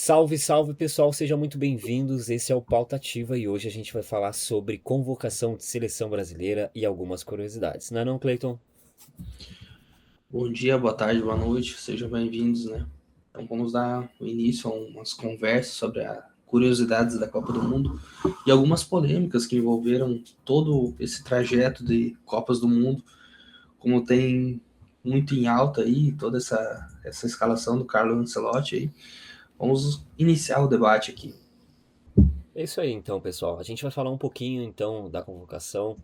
Salve, salve pessoal, sejam muito bem-vindos. Esse é o Pauta Ativa e hoje a gente vai falar sobre convocação de seleção brasileira e algumas curiosidades. Não é não, Cleiton? Bom dia, boa tarde, boa noite, sejam bem-vindos, né? Então vamos dar início a umas conversas sobre as curiosidades da Copa do Mundo e algumas polêmicas que envolveram todo esse trajeto de Copas do Mundo, como tem muito em alta aí, toda essa escalação do Carlo Ancelotti aí. Vamos iniciar o debate aqui. É isso aí então, pessoal. A gente vai falar um pouquinho então da convocação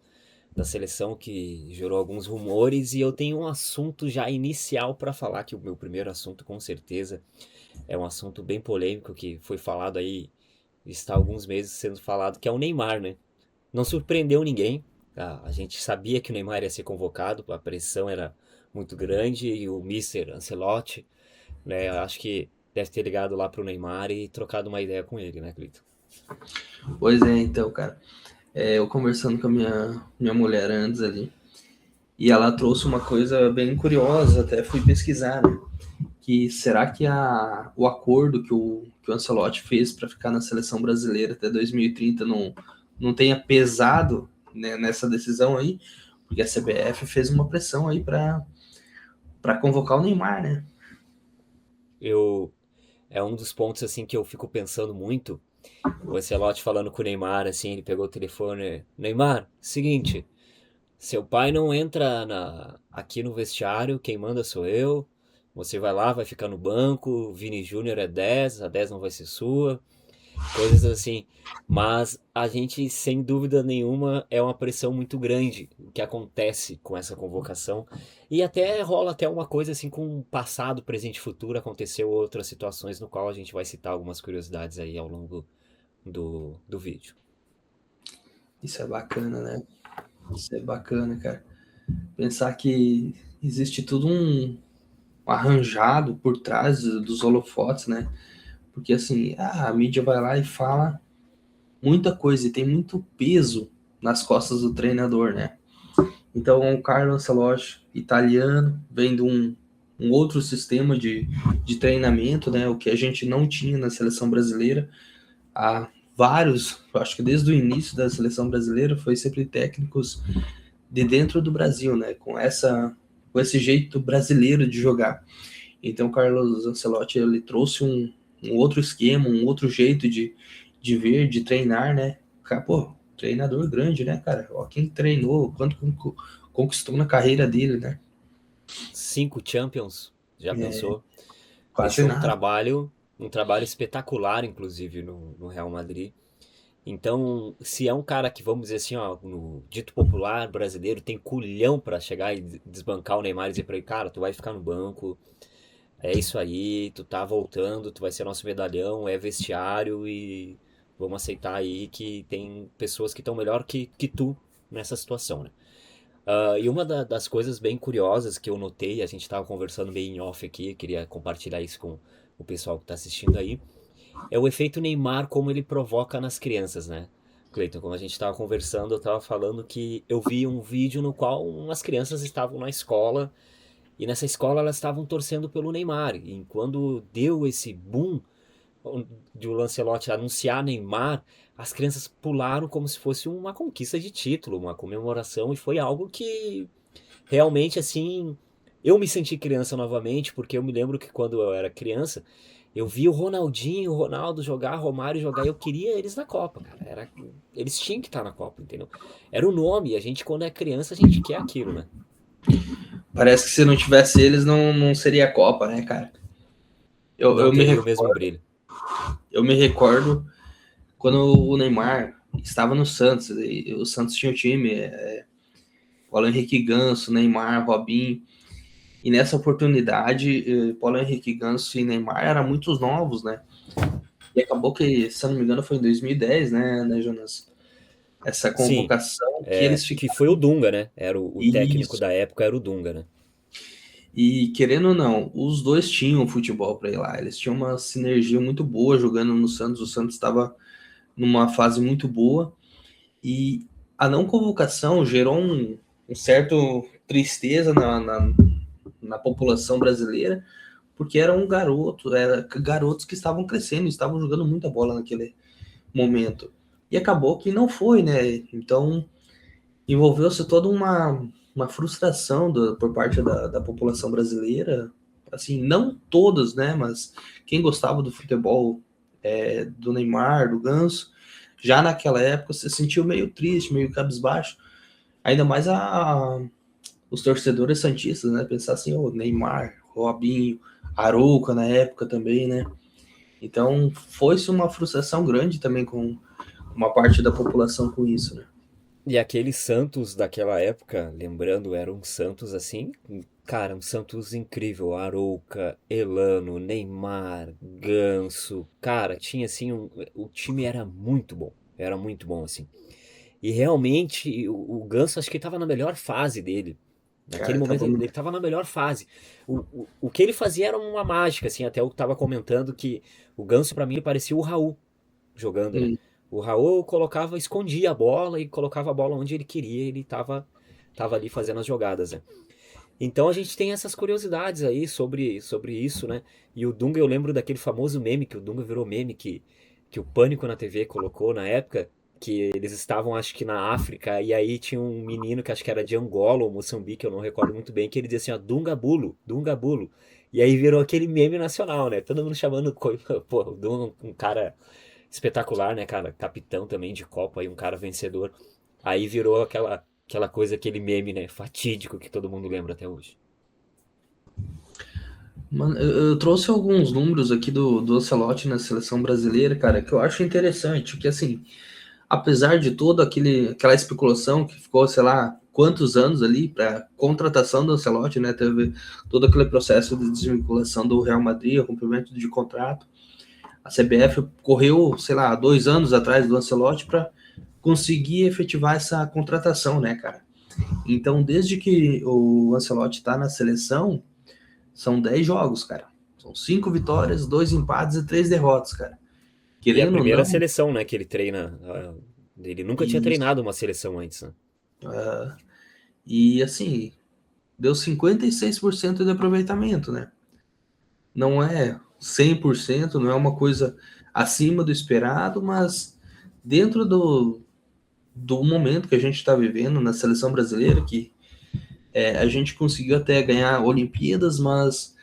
da seleção que gerou alguns rumores e eu tenho um assunto já inicial para falar, que o meu primeiro assunto com certeza é um assunto bem polêmico que foi falado aí, está há alguns meses sendo falado, que é o Neymar, né? Não surpreendeu ninguém. Tá? A gente sabia que o Neymar ia ser convocado, a pressão era muito grande e o Mister Ancelotti, né, acho que deve ter ligado lá pro Neymar e trocado uma ideia com ele, né, Cleiton? Pois é, então, cara, eu conversando com a minha mulher antes ali, e ela trouxe uma coisa bem curiosa, até fui pesquisar, né? Que será que o acordo que o Ancelotti fez para ficar na seleção brasileira até 2030 não tenha pesado, né, nessa decisão aí? Porque a CBF fez uma pressão aí para convocar o Neymar, né? Eu É um dos pontos assim que eu fico pensando muito. O Ancelotti falando com o Neymar, assim, ele pegou o telefone, Neymar, seguinte, seu pai não entra aqui no vestiário, quem manda sou eu. Você vai lá, vai ficar no banco, o Vini Júnior é 10, a 10 não vai ser sua. Coisas assim. Mas a gente, sem dúvida nenhuma, é uma pressão muito grande o que acontece com essa convocação. E até rola até uma coisa assim com passado, presente e futuro. Aconteceu outras situações no qual a gente vai citar algumas curiosidades aí ao longo do vídeo. Isso é bacana, né? Isso é bacana, cara. Pensar que existe tudo um arranjado por trás dos holofotes, né? Porque assim, a mídia vai lá e fala muita coisa e tem muito peso nas costas do treinador, né? Então, o Carlo Ancelotti, italiano, vem de um outro sistema de treinamento, né? O que a gente não tinha na seleção brasileira. Há vários, acho que desde o início da seleção brasileira, foi sempre técnicos de dentro do Brasil, né? Com esse jeito brasileiro de jogar. Então, o Carlos Ancelotti, ele trouxe um outro esquema, um outro jeito de ver, de treinar, né? Pô, treinador grande, né, cara? Ó, quem treinou, quanto conquistou na carreira dele, né? 5 Champions, já É, pensou? quase Deixou nada. um trabalho espetacular, inclusive, no Real Madrid. Então, se é um cara que, vamos dizer assim, ó, no dito popular brasileiro, tem culhão pra chegar e desbancar o Neymar e dizer pra ele, cara, tu vai ficar no banco, é isso aí, tu tá voltando, tu vai ser nosso medalhão, é vestiário e vamos aceitar aí que tem pessoas que estão melhor que tu nessa situação, né? E uma das coisas bem curiosas que eu notei, a gente tava conversando bem em off aqui, queria compartilhar isso com o pessoal que tá assistindo aí, é o efeito Neymar, como ele provoca nas crianças, né? Cleiton, como a gente estava conversando, eu estava falando que eu vi um vídeo no qual umas crianças estavam na escola e nessa escola elas estavam torcendo pelo Neymar. E quando deu esse boom de o Lancelotti anunciar Neymar, as crianças pularam como se fosse uma conquista de título, uma comemoração, e foi algo que realmente assim. Eu me senti criança novamente, porque eu me lembro que quando eu era criança, eu via o Ronaldinho, o Ronaldo jogar, Romário jogar, e eu queria eles na Copa, cara. Eles tinham que estar na Copa, entendeu? Era o nome, e a gente, quando é criança, a gente quer aquilo, né? Parece que se não tivesse eles, não seria a Copa, né, cara? Eu, Não eu, me, teria o mesmo brilho. eu me recordo quando o Neymar estava no Santos, e o Santos tinha o time, Paulo Henrique Ganso, Neymar, Robinho. E nessa oportunidade, Paulo Henrique Ganso e Neymar eram muitos novos, né? E acabou que, se eu não me engano, foi em 2010, né, Jonas? Essa Sim, convocação que eles que foi ficaram. o Dunga, né? Era o técnico Isso. da época, era o Dunga, né? E querendo ou não, os dois tinham futebol para ir lá. Eles tinham uma sinergia muito boa jogando no Santos. O Santos estava numa fase muito boa. E a não convocação gerou um certo tristeza na população brasileira, porque garotos que estavam crescendo, estavam jogando muita bola naquele momento. E acabou que não foi, né? Então envolveu-se toda uma frustração por parte da população brasileira. Assim, não todos, né? Mas quem gostava do futebol, do Neymar, do Ganso, já naquela época se sentiu meio triste, meio cabisbaixo. Ainda mais os torcedores santistas, né? Pensar assim, o Neymar, Robinho, Arouca na época também, né? Então, foi-se uma frustração grande também com uma parte da população com isso, né? E aquele Santos daquela época, lembrando, era um Santos assim, cara, um Santos incrível. Arouca, Elano, Neymar, Ganso. Cara, tinha assim, o time era muito bom assim. E realmente o Ganso acho que estava na melhor fase dele. Naquele Cara, momento tava ele muito. estava na melhor fase. O que ele fazia era uma mágica, assim, até eu estava comentando que o Ganso para mim ele parecia o Raul jogando, né? Hum. O Raul colocava, escondia a bola e colocava a bola onde ele queria, ele tava ali fazendo as jogadas, né? Então a gente tem essas curiosidades aí sobre isso, né? E o Dunga, eu lembro daquele famoso meme, que o Dunga virou meme, que o Pânico na TV colocou na época, que eles estavam, acho que na África, e aí tinha um menino que acho que era de Angola ou Moçambique, eu não recordo muito bem, que ele dizia assim, ó, Dunga Bulo, Dunga Bulo. E aí virou aquele meme nacional, né? Todo mundo chamando, pô, o Dunga, um cara espetacular, né, cara? Capitão também de Copa e um cara vencedor. Aí virou aquela coisa, aquele meme, né? Fatídico que todo mundo lembra até hoje. Mano, eu trouxe alguns números aqui do Ancelotti na seleção brasileira, cara, que eu acho interessante, que assim, apesar de toda aquela especulação que ficou, sei lá, quantos anos ali para contratação do Ancelotti, né? Teve todo aquele processo de desvinculação do Real Madrid, o cumprimento de contrato. A CBF correu, sei lá, 2 anos atrás do Ancelotti para conseguir efetivar essa contratação, né, cara? Então, desde que o Ancelotti está na seleção, são 10 jogos, cara. São 5 vitórias, 2 empates e 3 derrotas, cara. E a Querendo ou primeira não, seleção, né, que ele treina, ele nunca tinha isso. treinado uma seleção antes, né? E assim, deu 56% de aproveitamento, né? Não é 100%, não é uma coisa acima do esperado, mas dentro do momento que a gente está vivendo na seleção brasileira, que a gente conseguiu até ganhar Olimpíadas, mas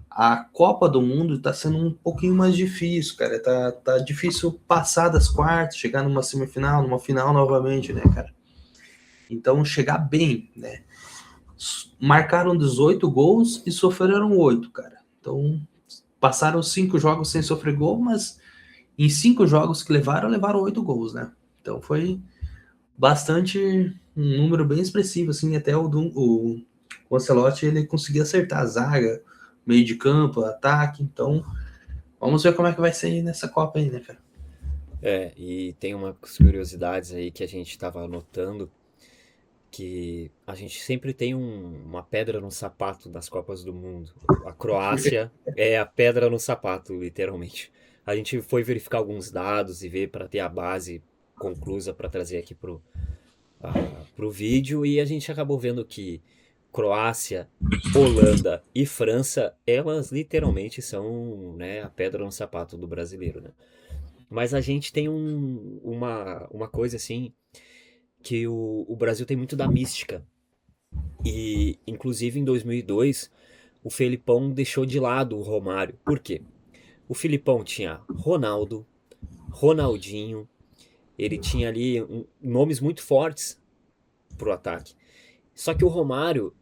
a Copa do Mundo está sendo um pouquinho mais difícil, cara. Tá difícil passar das quartas, chegar numa semifinal, numa final novamente, né, cara? Então, chegar bem, né? Marcaram 18 gols e sofreram 8, cara. Então, passaram 5 jogos sem sofrer gol, mas em 5 jogos que levaram 8 gols, né? Então, foi bastante, um número bem expressivo, assim, até o Ancelotti ele conseguia acertar a zaga, meio de campo, ataque, então vamos ver como é que vai ser nessa Copa aí, né, cara? É, e tem umas curiosidades aí que a gente estava anotando, que a gente sempre tem uma pedra no sapato das Copas do Mundo. A Croácia é a pedra no sapato, literalmente. A gente foi verificar alguns dados e ver para ter a base conclusa para trazer aqui pro vídeo e a gente acabou vendo que Croácia, Holanda e França, elas literalmente são, né, a pedra no sapato do brasileiro, né? Mas a gente tem uma coisa assim que o Brasil tem muito da mística. E inclusive em 2002 o Felipão deixou de lado o Romário. Por quê? O Filipão tinha Ronaldo, Ronaldinho, ele tinha ali nomes muito fortes pro ataque. Só que o Romário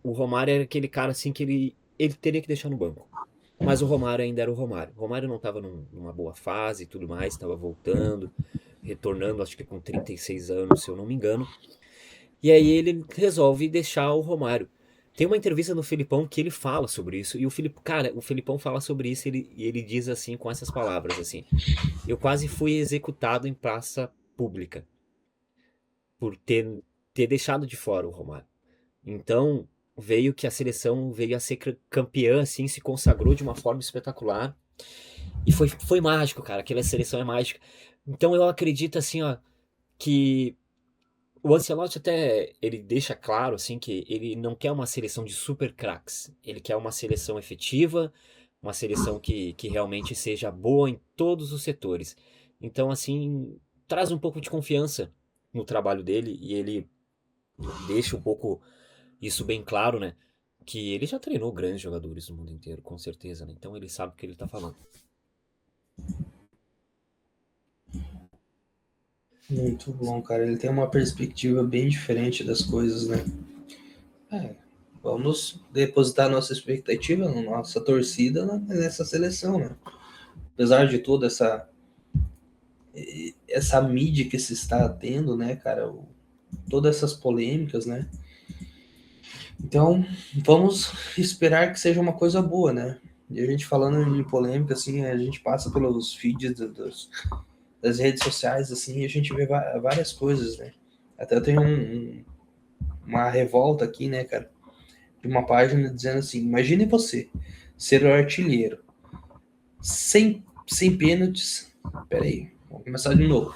era aquele cara assim que ele teria que deixar no banco. Mas o Romário ainda era o Romário. O Romário não estava numa boa fase e tudo mais, estava voltando, retornando, acho que com 36 anos, se eu não me engano. E aí ele resolve deixar o Romário. Tem uma entrevista no Filipão que ele fala sobre isso, e o Filipão fala sobre isso e ele diz assim, com essas palavras, assim: eu quase fui executado em praça pública por ter deixado de fora o Romário. Então, veio que a seleção veio a ser campeã, assim, se consagrou de uma forma espetacular. E foi mágico, cara. Aquela seleção é mágica. Então, eu acredito, assim, ó, que o Ancelotti até, ele deixa claro, assim, que ele não quer uma seleção de super craques. Ele quer uma seleção efetiva, uma seleção que realmente seja boa em todos os setores. Então, assim, traz um pouco de confiança no trabalho dele e ele deixa um pouco isso bem claro, né? Que ele já treinou grandes jogadores do mundo inteiro, com certeza, né? Então ele sabe o que ele tá falando. Muito bom, cara. Ele tem uma perspectiva bem diferente das coisas, né? É, vamos depositar nossa expectativa na nossa torcida nessa seleção, né? Apesar de toda essa mídia que se está tendo, né, cara? Todas essas polêmicas, né? Então, vamos esperar que seja uma coisa boa, né? E a gente falando de polêmica, assim, a gente passa pelos feeds das redes sociais, assim, e a gente vê várias coisas, né? Até tem uma revolta aqui, né, cara? De uma página dizendo assim: imagine você ser o artilheiro sem pênaltis. Peraí, vamos começar de novo.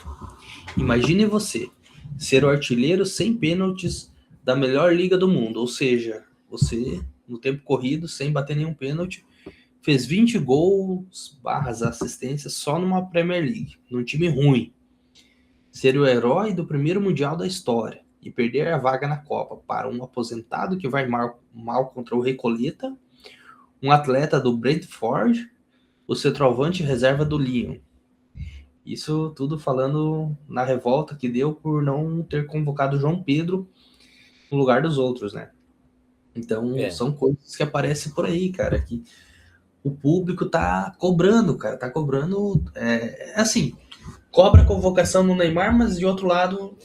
Imagine você ser o artilheiro sem pênaltis da melhor liga do mundo, ou seja, você no tempo corrido, sem bater nenhum pênalti, fez 20 gols barras assistências só numa Premier League, num time ruim. Ser o herói do primeiro Mundial da história e perder a vaga na Copa para um aposentado que vai mal contra o Recoleta, um atleta do Brentford, o centroavante reserva do Lyon. Isso tudo falando na revolta que deu por não ter convocado João Pedro no lugar dos outros, né? Então, É, são coisas que aparecem por aí, cara, que o público tá cobrando, cara, tá cobrando, assim, cobra a convocação no Neymar, mas de outro lado,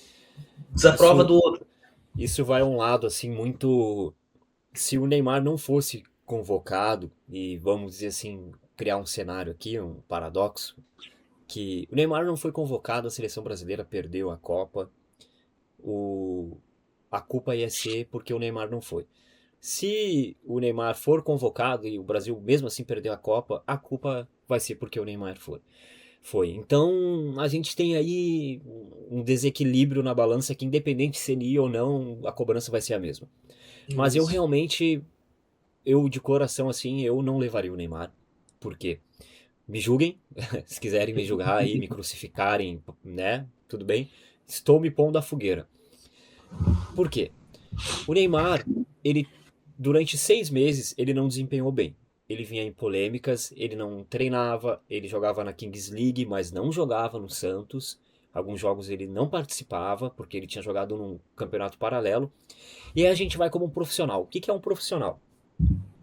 desaprova isso, do outro. isso vai a um lado, assim, muito. Se o Neymar não fosse convocado, e vamos dizer assim, criar um cenário aqui, um paradoxo, que o Neymar não foi convocado, a seleção brasileira perdeu a Copa, o, a culpa ia ser porque o Neymar não foi. Se o Neymar for convocado e o Brasil mesmo assim perdeu a Copa, a culpa vai ser porque o Neymar foi. Então a gente tem aí um desequilíbrio na balança que independente se ele ir ou não, a cobrança vai ser a mesma. Mas eu Isso. realmente, eu de coração assim, eu não levaria o Neymar. Por quê? Me julguem, se quiserem me julgar aí, me crucificarem, né? Tudo bem. Estou me pondo à fogueira. Por quê? O Neymar, ele durante 6 meses, ele não desempenhou bem. Ele vinha em polêmicas, ele não treinava, ele jogava na Kings League, mas não jogava no Santos. Alguns jogos ele não participava, porque ele tinha jogado num campeonato paralelo. E aí a gente vai como um profissional. O que é um profissional?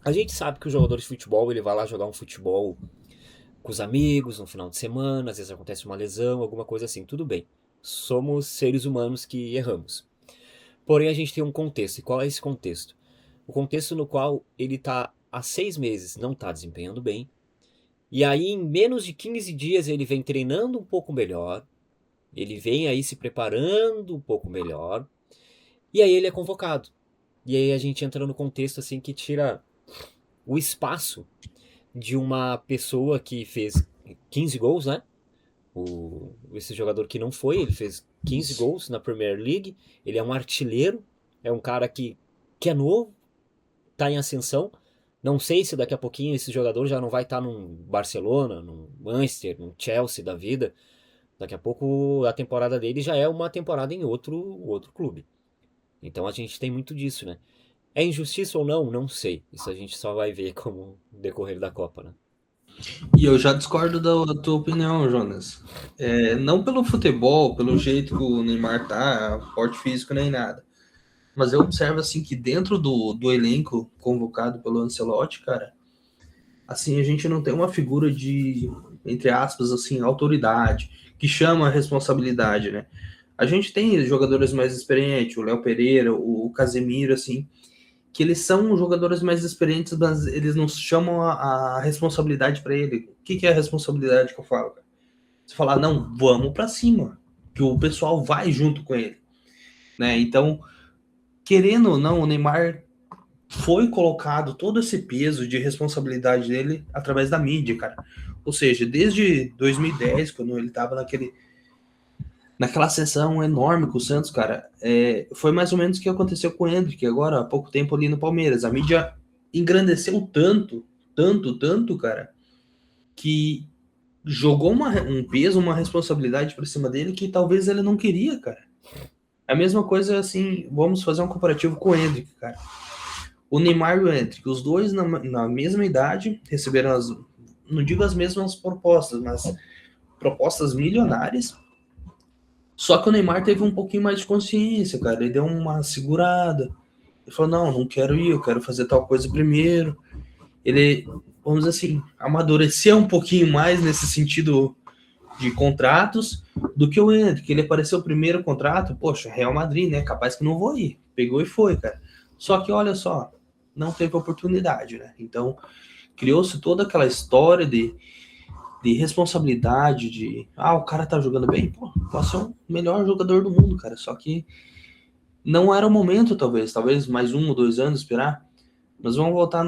A gente sabe que o jogador de futebol, ele vai lá jogar um futebol com os amigos no final de semana, às vezes acontece uma lesão, alguma coisa assim, tudo bem. Somos seres humanos que erramos. Porém, a gente tem um contexto. E qual é esse contexto? O contexto no qual ele está há 6 meses, não está desempenhando bem. E aí, em menos de 15 dias, ele vem treinando um pouco melhor. Ele vem aí se preparando um pouco melhor. E aí ele é convocado. E aí a gente entra no contexto assim que tira o espaço de uma pessoa que fez 15 gols, né? Esse jogador que não foi, ele fez 15 Isso. gols na Premier League. Ele é um artilheiro, é um cara que é novo, tá em ascensão. Não sei se daqui a pouquinho esse jogador já não vai estar num Barcelona, num Manchester, num Chelsea da vida. Daqui a pouco a temporada dele já é uma temporada em outro clube. Então a gente tem muito disso, né? É injustiça ou não? Não sei. Isso a gente só vai ver como decorrer da Copa, né? E eu já discordo da tua opinião, Jonas. Não pelo futebol, pelo jeito que o Neymar tá, porte físico nem nada. Mas eu observo assim que dentro do elenco convocado pelo Ancelotti, cara, assim, a gente não tem uma figura de, entre aspas, assim, autoridade, que chama a responsabilidade, né? A gente tem jogadores mais experientes, o Léo Pereira, o Casemiro, assim, que eles são jogadores mais experientes, mas eles não chamam a responsabilidade para ele. O que é a responsabilidade que eu falo? Cara? Você falar, não, vamos para cima, que o pessoal vai junto com ele, né? Então, querendo ou não, o Neymar foi colocado todo esse peso de responsabilidade dele através da mídia, cara. Ou seja, desde 2010, quando ele estava naquela sessão enorme com o Santos, cara, foi mais ou menos o que aconteceu com o Endrick agora há pouco tempo ali no Palmeiras. A mídia engrandeceu tanto, tanto, cara, que jogou um peso, uma responsabilidade por cima dele que talvez ele não queria, cara. A mesma coisa, assim, vamos fazer um comparativo com o Endrick, cara. O Neymar e o Endrick, os dois na mesma idade, receberam não digo as mesmas propostas, mas propostas milionárias. Só que o Neymar teve um pouquinho mais de consciência, cara. Ele deu uma segurada. Ele falou: não quero ir, eu quero fazer tal coisa primeiro. Ele, vamos dizer assim, amadureceu um pouquinho mais nesse sentido de contratos do que o Endrick. Ele apareceu o primeiro contrato, poxa, Real Madrid, né? Capaz que não vou ir. Pegou e foi, cara. Só que olha só, não teve oportunidade, né? Então, criou-se toda aquela história de responsabilidade, o cara tá jogando bem, pô, pode ser o melhor jogador do mundo, cara. Só que não era o momento, talvez mais 1 ou 2 anos esperar. Mas vamos voltar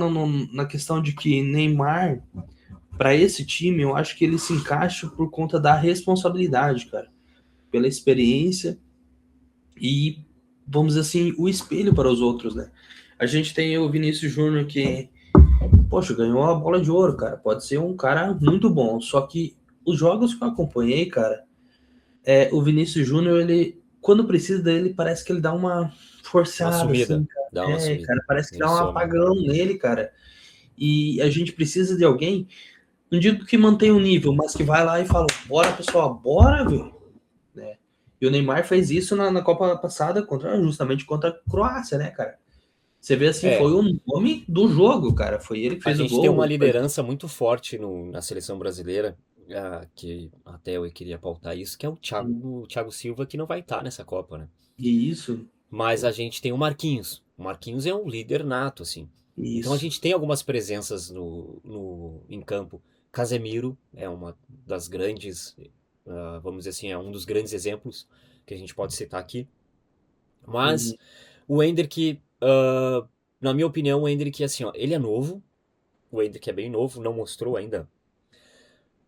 na questão de que Neymar, para esse time, eu acho que ele se encaixa por conta da responsabilidade, cara. Pela experiência e, vamos dizer assim, o espelho para os outros, né? A gente tem o Vinícius Júnior que, poxa, ganhou a bola de ouro, cara. Pode ser um cara muito bom. Só que os jogos que eu acompanhei, cara, o Vinícius Júnior, ele, quando precisa dele, parece que ele dá uma Uma forçada, sumida. assim, cara. Dá uma sumida. Cara, parece que Ele dá um some. apagão nele, cara. E a gente precisa de alguém, não digo que mantenha o nível, mas que vai lá e fala: bora, pessoal, bora, velho. Né? E o Neymar fez isso na Copa passada, justamente contra a Croácia, né, cara? Você vê assim, É, foi o nome do jogo, cara. Foi ele que a fez o gente tem uma gol. liderança muito forte na seleção brasileira, que até eu queria pautar isso, que é o Thiago Silva, que não vai estar nessa Copa, né? E isso, Mas a gente tem o Marquinhos. O Marquinhos é um líder nato, assim. Então a isso. gente tem algumas presenças em campo. Casemiro é uma das grandes, vamos dizer assim, é um dos grandes exemplos que a gente pode citar aqui. Mas Uhum. o Endrick, na minha opinião, o Endrick, assim, ó, ele é novo. O Endrick é bem novo, não mostrou ainda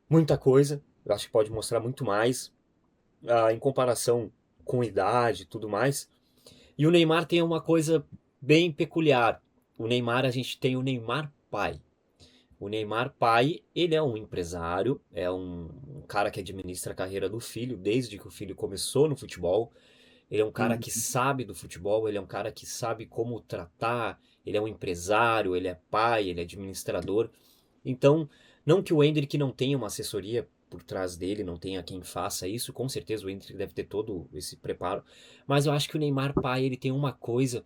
muita coisa. Eu acho que pode mostrar muito mais, em comparação com idade e tudo mais. E o Neymar tem uma coisa bem peculiar. O Neymar, a gente tem o Neymar pai. O Neymar pai, ele é um empresário, é um cara que administra a carreira do filho desde que o filho começou no futebol. Ele é um cara Uhum. que sabe do futebol, ele é um cara que sabe como tratar, ele é um empresário, ele é pai, ele é administrador. Então, não que o Endrick não tenha uma assessoria por trás dele, não tenha quem faça isso, com certeza o Endrick deve ter todo esse preparo, mas eu acho que o Neymar pai, ele tem uma coisa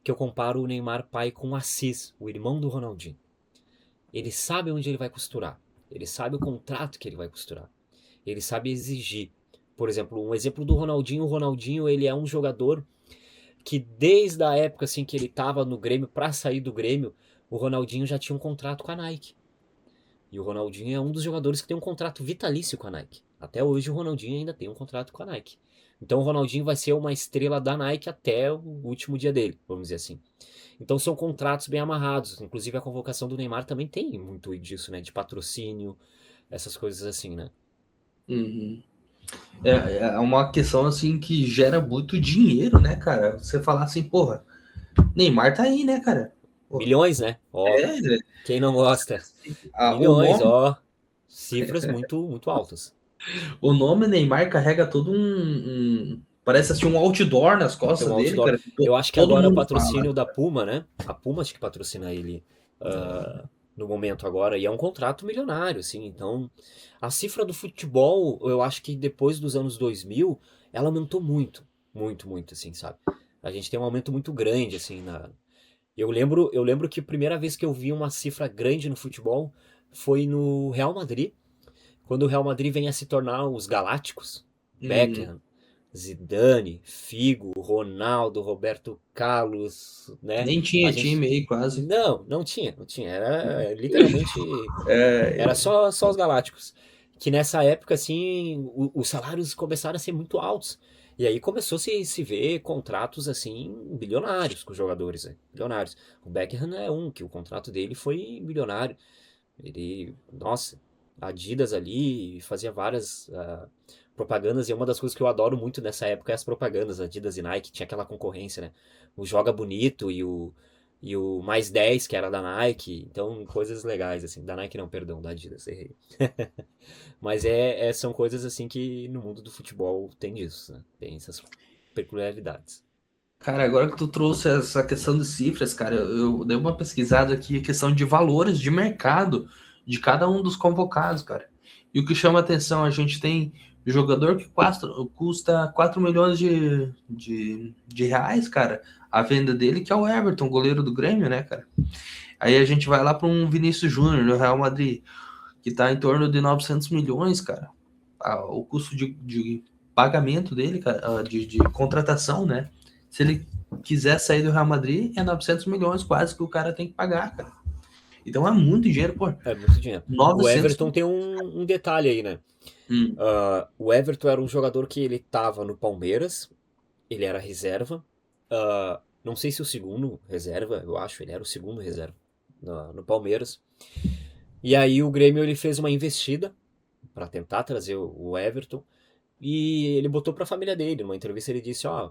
que eu comparo o Neymar pai com o Assis, o irmão do Ronaldinho. Ele sabe onde ele vai costurar, ele sabe o contrato que ele vai costurar, ele sabe exigir. Por exemplo, um exemplo do Ronaldinho, o Ronaldinho, ele é um jogador que desde a época assim que ele estava no Grêmio, para sair do Grêmio, o Ronaldinho já tinha um contrato com a Nike. E o Ronaldinho é um dos jogadores que tem um contrato vitalício com a Nike. Até hoje o Ronaldinho ainda tem um contrato com a Nike. Então o Ronaldinho vai ser uma estrela da Nike até o último dia dele, vamos dizer assim. Então são contratos bem amarrados. Inclusive a convocação do Neymar também tem muito disso, né? De patrocínio, essas coisas assim, né? Uhum. É uma questão assim que gera muito dinheiro, né, cara? Você falar assim, porra, Neymar tá aí, né, cara? Pô, Milhões, né? Ó, é, quem não gosta? o Milhões, nome, ó. Cifras muito, muito altas. o nome Neymar carrega todo parece assim um outdoor nas Tem costas um dele, outdoor. cara. Eu acho que Todo agora é o mundo fala. patrocínio da Puma, né? A Puma acho que patrocina ele no momento agora. E é um contrato milionário, assim. Então, a cifra do futebol, eu acho que depois dos anos 2000, ela aumentou muito. Muito, muito, assim, sabe? A gente tem um aumento muito grande, assim, eu lembro que a primeira vez que eu vi uma cifra grande no futebol foi no Real Madrid, quando o Real Madrid vem a se tornar os Galácticos, Uhum. Beckham, Zidane, Figo, Ronaldo, Roberto Carlos, né? Nem A tinha gente time aí, quase. não tinha, não tinha. Era literalmente era É, só os Galácticos. Que nessa época assim, os salários começaram a ser muito altos. E aí começou a se ver contratos assim bilionários com os jogadores, né? Bilionários. O Beckham é um que o contrato dele foi bilionário. Ele, nossa, Adidas ali fazia várias propagandas, e uma das coisas que eu adoro muito nessa época é as propagandas, Adidas e Nike, tinha aquela concorrência, né? O Joga Bonito e o e o mais 10 que era da Nike. Então, coisas legais, assim. Da Nike não, perdão, da Adidas, errei. Mas são coisas assim que no mundo do futebol tem disso, né? Tem essas peculiaridades. Cara, agora que tu trouxe essa questão de cifras, cara, eu dei uma pesquisada aqui, a questão de valores de mercado de cada um dos convocados, cara. E o que chama atenção, a gente tem jogador que custa 4 milhões de reais, cara, a venda dele, que é o Everton, goleiro do Grêmio, né, cara? Aí a gente vai lá para um Vinícius Júnior no Real Madrid, que tá em torno de 900 milhões, cara. O custo de pagamento dele, cara, de contratação, né? Se ele quiser sair do Real Madrid, é 900 milhões quase que o cara tem que pagar, cara. Então é muito dinheiro, pô. É muito dinheiro. O 900 Everton tem um detalhe aí, né? Hum. O Everton era um jogador que ele tava no Palmeiras, ele era reserva. Não sei se o segundo reserva, eu acho, ele era o segundo reserva no Palmeiras. E aí o Grêmio ele fez uma investida para tentar trazer o Everton e ele botou para a família dele. Numa entrevista ele disse: ó,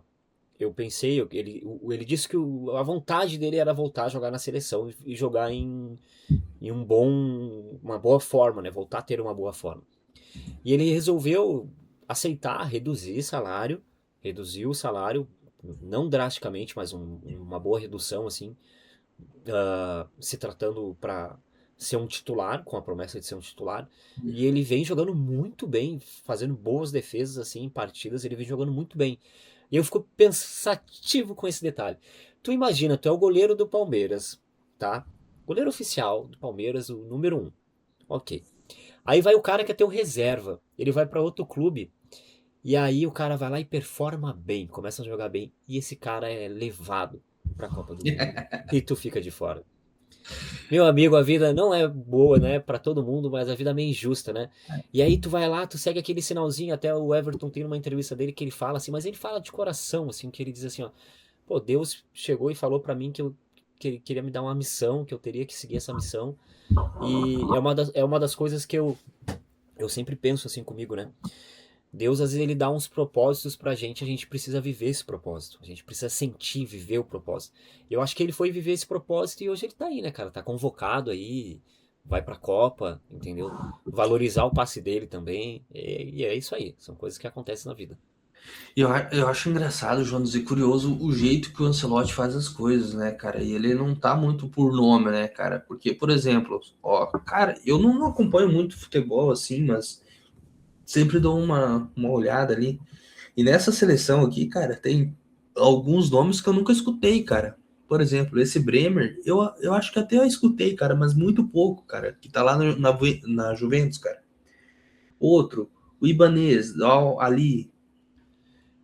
eu pensei, ele disse que a vontade dele era voltar a jogar na seleção e jogar em uma boa forma, né? Voltar a ter uma boa forma. E ele resolveu aceitar reduziu o salário, não drasticamente, mas uma boa redução, assim, se tratando para ser um titular, com a promessa de ser um titular. E ele vem jogando muito bem, fazendo boas defesas, assim, em partidas, ele vem jogando muito bem. E eu fico pensativo com esse detalhe. Tu imagina, tu é o goleiro do Palmeiras, tá? Goleiro oficial do Palmeiras, o número 1. Ok. Aí vai o cara que é teu reserva. Ele vai para outro clube. E aí o cara vai lá e performa bem, começa a jogar bem. E esse cara é levado pra Copa do Mundo. E tu fica de fora. Meu amigo, a vida não é boa, né, pra todo mundo, mas a vida é meio injusta, né? E aí tu vai lá, tu segue aquele sinalzinho, até o Everton tem uma entrevista dele que ele fala assim, mas ele fala de coração, assim, que ele diz assim, ó, pô, Deus chegou e falou pra mim que ele queria me dar uma missão, que eu teria que seguir essa missão. E é uma das coisas que eu sempre penso assim comigo, né? Deus, às vezes, ele dá uns propósitos pra gente, a gente precisa viver esse propósito. A gente precisa sentir, viver o propósito. Eu acho que ele foi viver esse propósito e hoje ele tá aí, né, cara? Tá convocado aí, vai pra Copa, entendeu? Valorizar o passe dele também. E é isso aí, são coisas que acontecem na vida. Eu acho engraçado, Jonas, e curioso o jeito que o Ancelotti faz as coisas, né, cara? E ele não tá muito por nome, né, cara? Porque, por exemplo, ó, cara, eu não acompanho muito futebol assim, mas sempre dou uma olhada ali. E nessa seleção aqui, cara, tem alguns nomes que eu nunca escutei, cara. Por exemplo, esse Bremer, eu acho que até eu escutei, cara, mas muito pouco, cara, que tá lá na Juventus, cara. Outro, o Ibanez, ó, ali,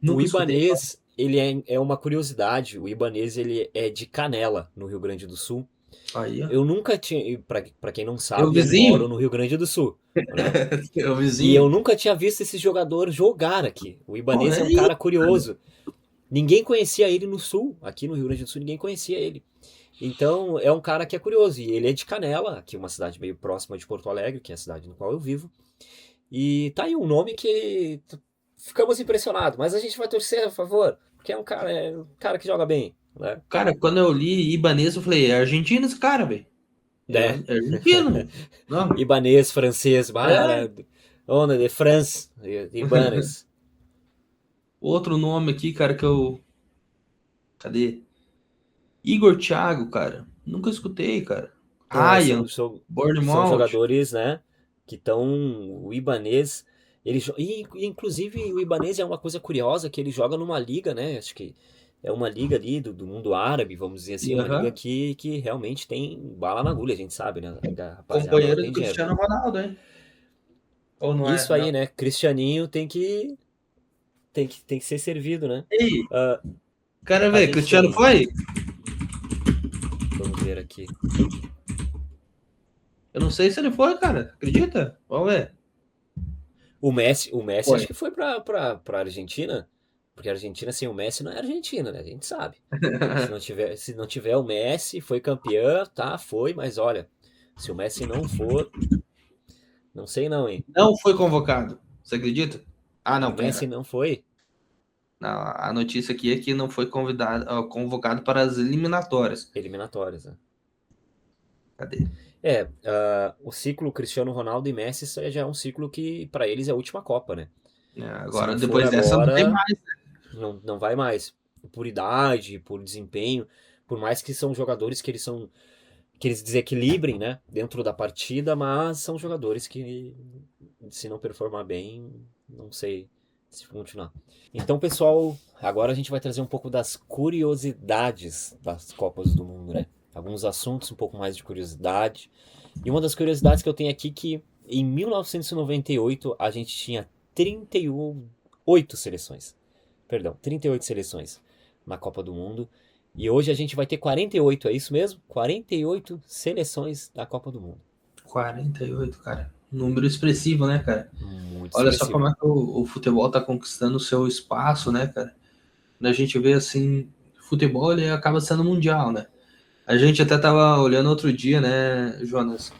O nunca escutei. Ibanez, ele é uma curiosidade. O Ibanez, ele é de Canela, no Rio Grande do Sul. Aí, ó. Eu nunca tinha, pra quem não É o sabe, eu moro vizinho? no Rio Grande do Sul, né? É o E eu vizinho? nunca tinha visto esse jogador jogar aqui. O Olha Ibanez é um aí, cara curioso. Ninguém conhecia ele no Sul, aqui no Rio Grande do Sul ninguém conhecia ele. Então é um cara que é curioso. E ele é de Canela, que é uma cidade meio próxima de Porto Alegre, que é a cidade no qual eu vivo. E tá aí um nome que ficamos impressionados, mas a gente vai torcer a favor, porque é um cara que joga bem, né? cara, quando eu li Ibanez, eu falei, é argentino esse cara, velho. Né? É argentino. Não, Ibanês, francês, é. onda de France, Ibanez. Outro nome aqui, cara, que eu. Cadê? Igor Thiago, cara. Nunca escutei, cara. É, Ryan, são Bournemouth. jogadores, né, que estão, o Ibanês, inclusive o Ibanês é uma coisa curiosa, que ele joga numa liga, né, acho que é uma liga ali do mundo árabe, vamos dizer assim, uma liga Aham. que realmente tem bala na agulha, a gente sabe, né, a rapaziada lá Companheiro do tem dinheiro. Cristiano Ronaldo, hein? Ou não é? Isso aí, Não. né, Cristianinho tem que ser servido, né. Ei, Ah, cara, a velho, gente Cristiano tem, foi? vamos ver aqui, Eu não sei se ele foi, cara. Acredita? Vamos ver. o Messi Foi. acho que foi pra Argentina, porque a Argentina sem o Messi não é Argentina, né? A gente sabe. Se não tiver o Messi, foi campeã, tá, foi, mas olha, se o Messi não for, não sei não, hein? Não foi convocado. Você acredita? Ah, O não, Messi pera. não foi? A notícia aqui é que não foi convocado para as eliminatórias. Eliminatórias, né? Cadê? O ciclo Cristiano Ronaldo e Messi já é um ciclo que para eles é a última Copa, né? Se Agora, não for depois dessa, não tem agora, mais. não vai mais. Por idade, por desempenho, por mais que são jogadores que eles desequilibrem, né, dentro da partida, mas são jogadores que, se não performar bem, não sei se continuar. Então, pessoal, agora a gente vai trazer um pouco das curiosidades das Copas do Mundo, né? Alguns assuntos, um pouco mais de curiosidade. E uma das curiosidades que eu tenho aqui é que em 1998 a gente tinha 38 seleções. Perdão, 38 seleções na Copa do Mundo. E hoje a gente vai ter 48, é isso mesmo? 48 seleções da Copa do Mundo. 48, cara. Número expressivo, né, cara? Muito Olha só expressivo. como é que o futebol tá conquistando o seu espaço, né, cara? Quando a gente vê assim, futebol ele acaba sendo mundial, né? A gente até tava olhando outro dia, né, Jonas,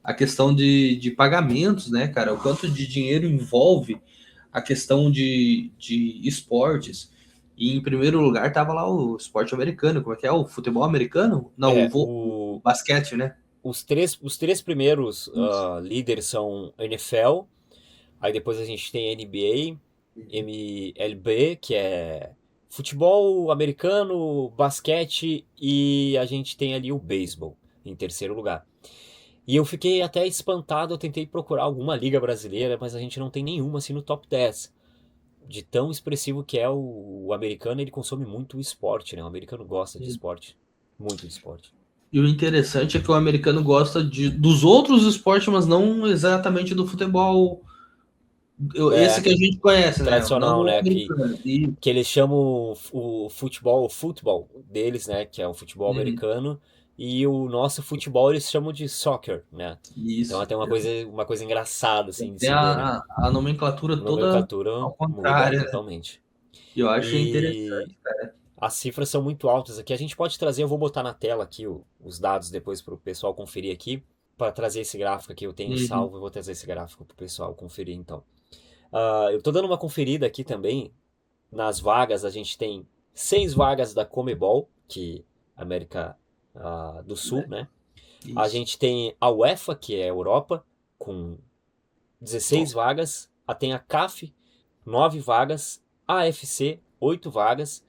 a questão de pagamentos, né, cara? O quanto de dinheiro envolve a questão de esportes. E em primeiro lugar tava lá o esporte americano. Como é que é? O futebol americano? Não, É, o basquete, né? os três primeiros Isso. líderes são NFL, aí depois a gente tem NBA, MLB, que é futebol americano, basquete, e a gente tem ali o beisebol em terceiro lugar. E eu fiquei até espantado, eu tentei procurar alguma liga brasileira, mas a gente não tem nenhuma assim no top 10. De tão expressivo que é o americano, ele consome muito o esporte, né? O americano gosta de esporte, muito de esporte. E o interessante é que o americano gosta dos outros esportes, mas não exatamente do futebol. Esse É, que a gente conhece, né? Não tradicional, o né? Que, americano. E, que eles chamam o futebol deles, né? Que é o futebol uhum, americano. E o nosso futebol eles chamam de soccer, né? Então isso. até uma coisa engraçada, assim, de Tem se ver, né? a nomenclatura A toda nomenclatura ao muda contrário, né? totalmente. E eu acho E interessante, cara. as cifras são muito altas aqui. A gente pode trazer, eu vou botar na tela aqui os dados depois para o pessoal conferir aqui, para trazer esse gráfico aqui. Eu tenho Uhum. salvo, eu vou trazer esse gráfico para o pessoal conferir então. Eu tô dando uma conferida aqui também. Nas vagas, a gente tem 6 vagas da Comebol, que é América do Sul, Né? né? A Isso. gente tem a UEFA, que é a Europa, com 16 Nossa. vagas. Tem a CAF, 9 vagas. A AFC, 8 vagas.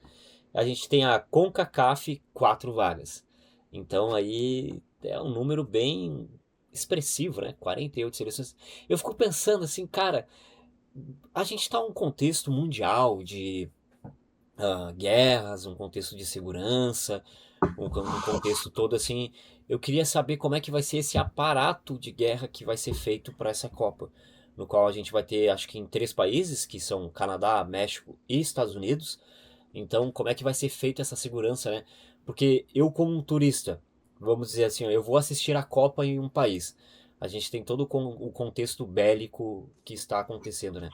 A gente tem a CONCACAF, 4 vagas. Então aí é um número bem expressivo, né? 48 seleções. Eu fico pensando assim, cara, a gente está num contexto mundial de guerras, um contexto de segurança, um contexto todo assim. Eu queria saber como é que vai ser esse aparato de guerra que vai ser feito para essa Copa, no qual a gente vai ter, acho que em 3 países, que são Canadá, México e Estados Unidos. Então, como é que vai ser feita essa segurança, né? Porque eu, como um turista, vamos dizer assim, ó, eu vou assistir a Copa em um país. A gente tem todo o contexto bélico que está acontecendo, né?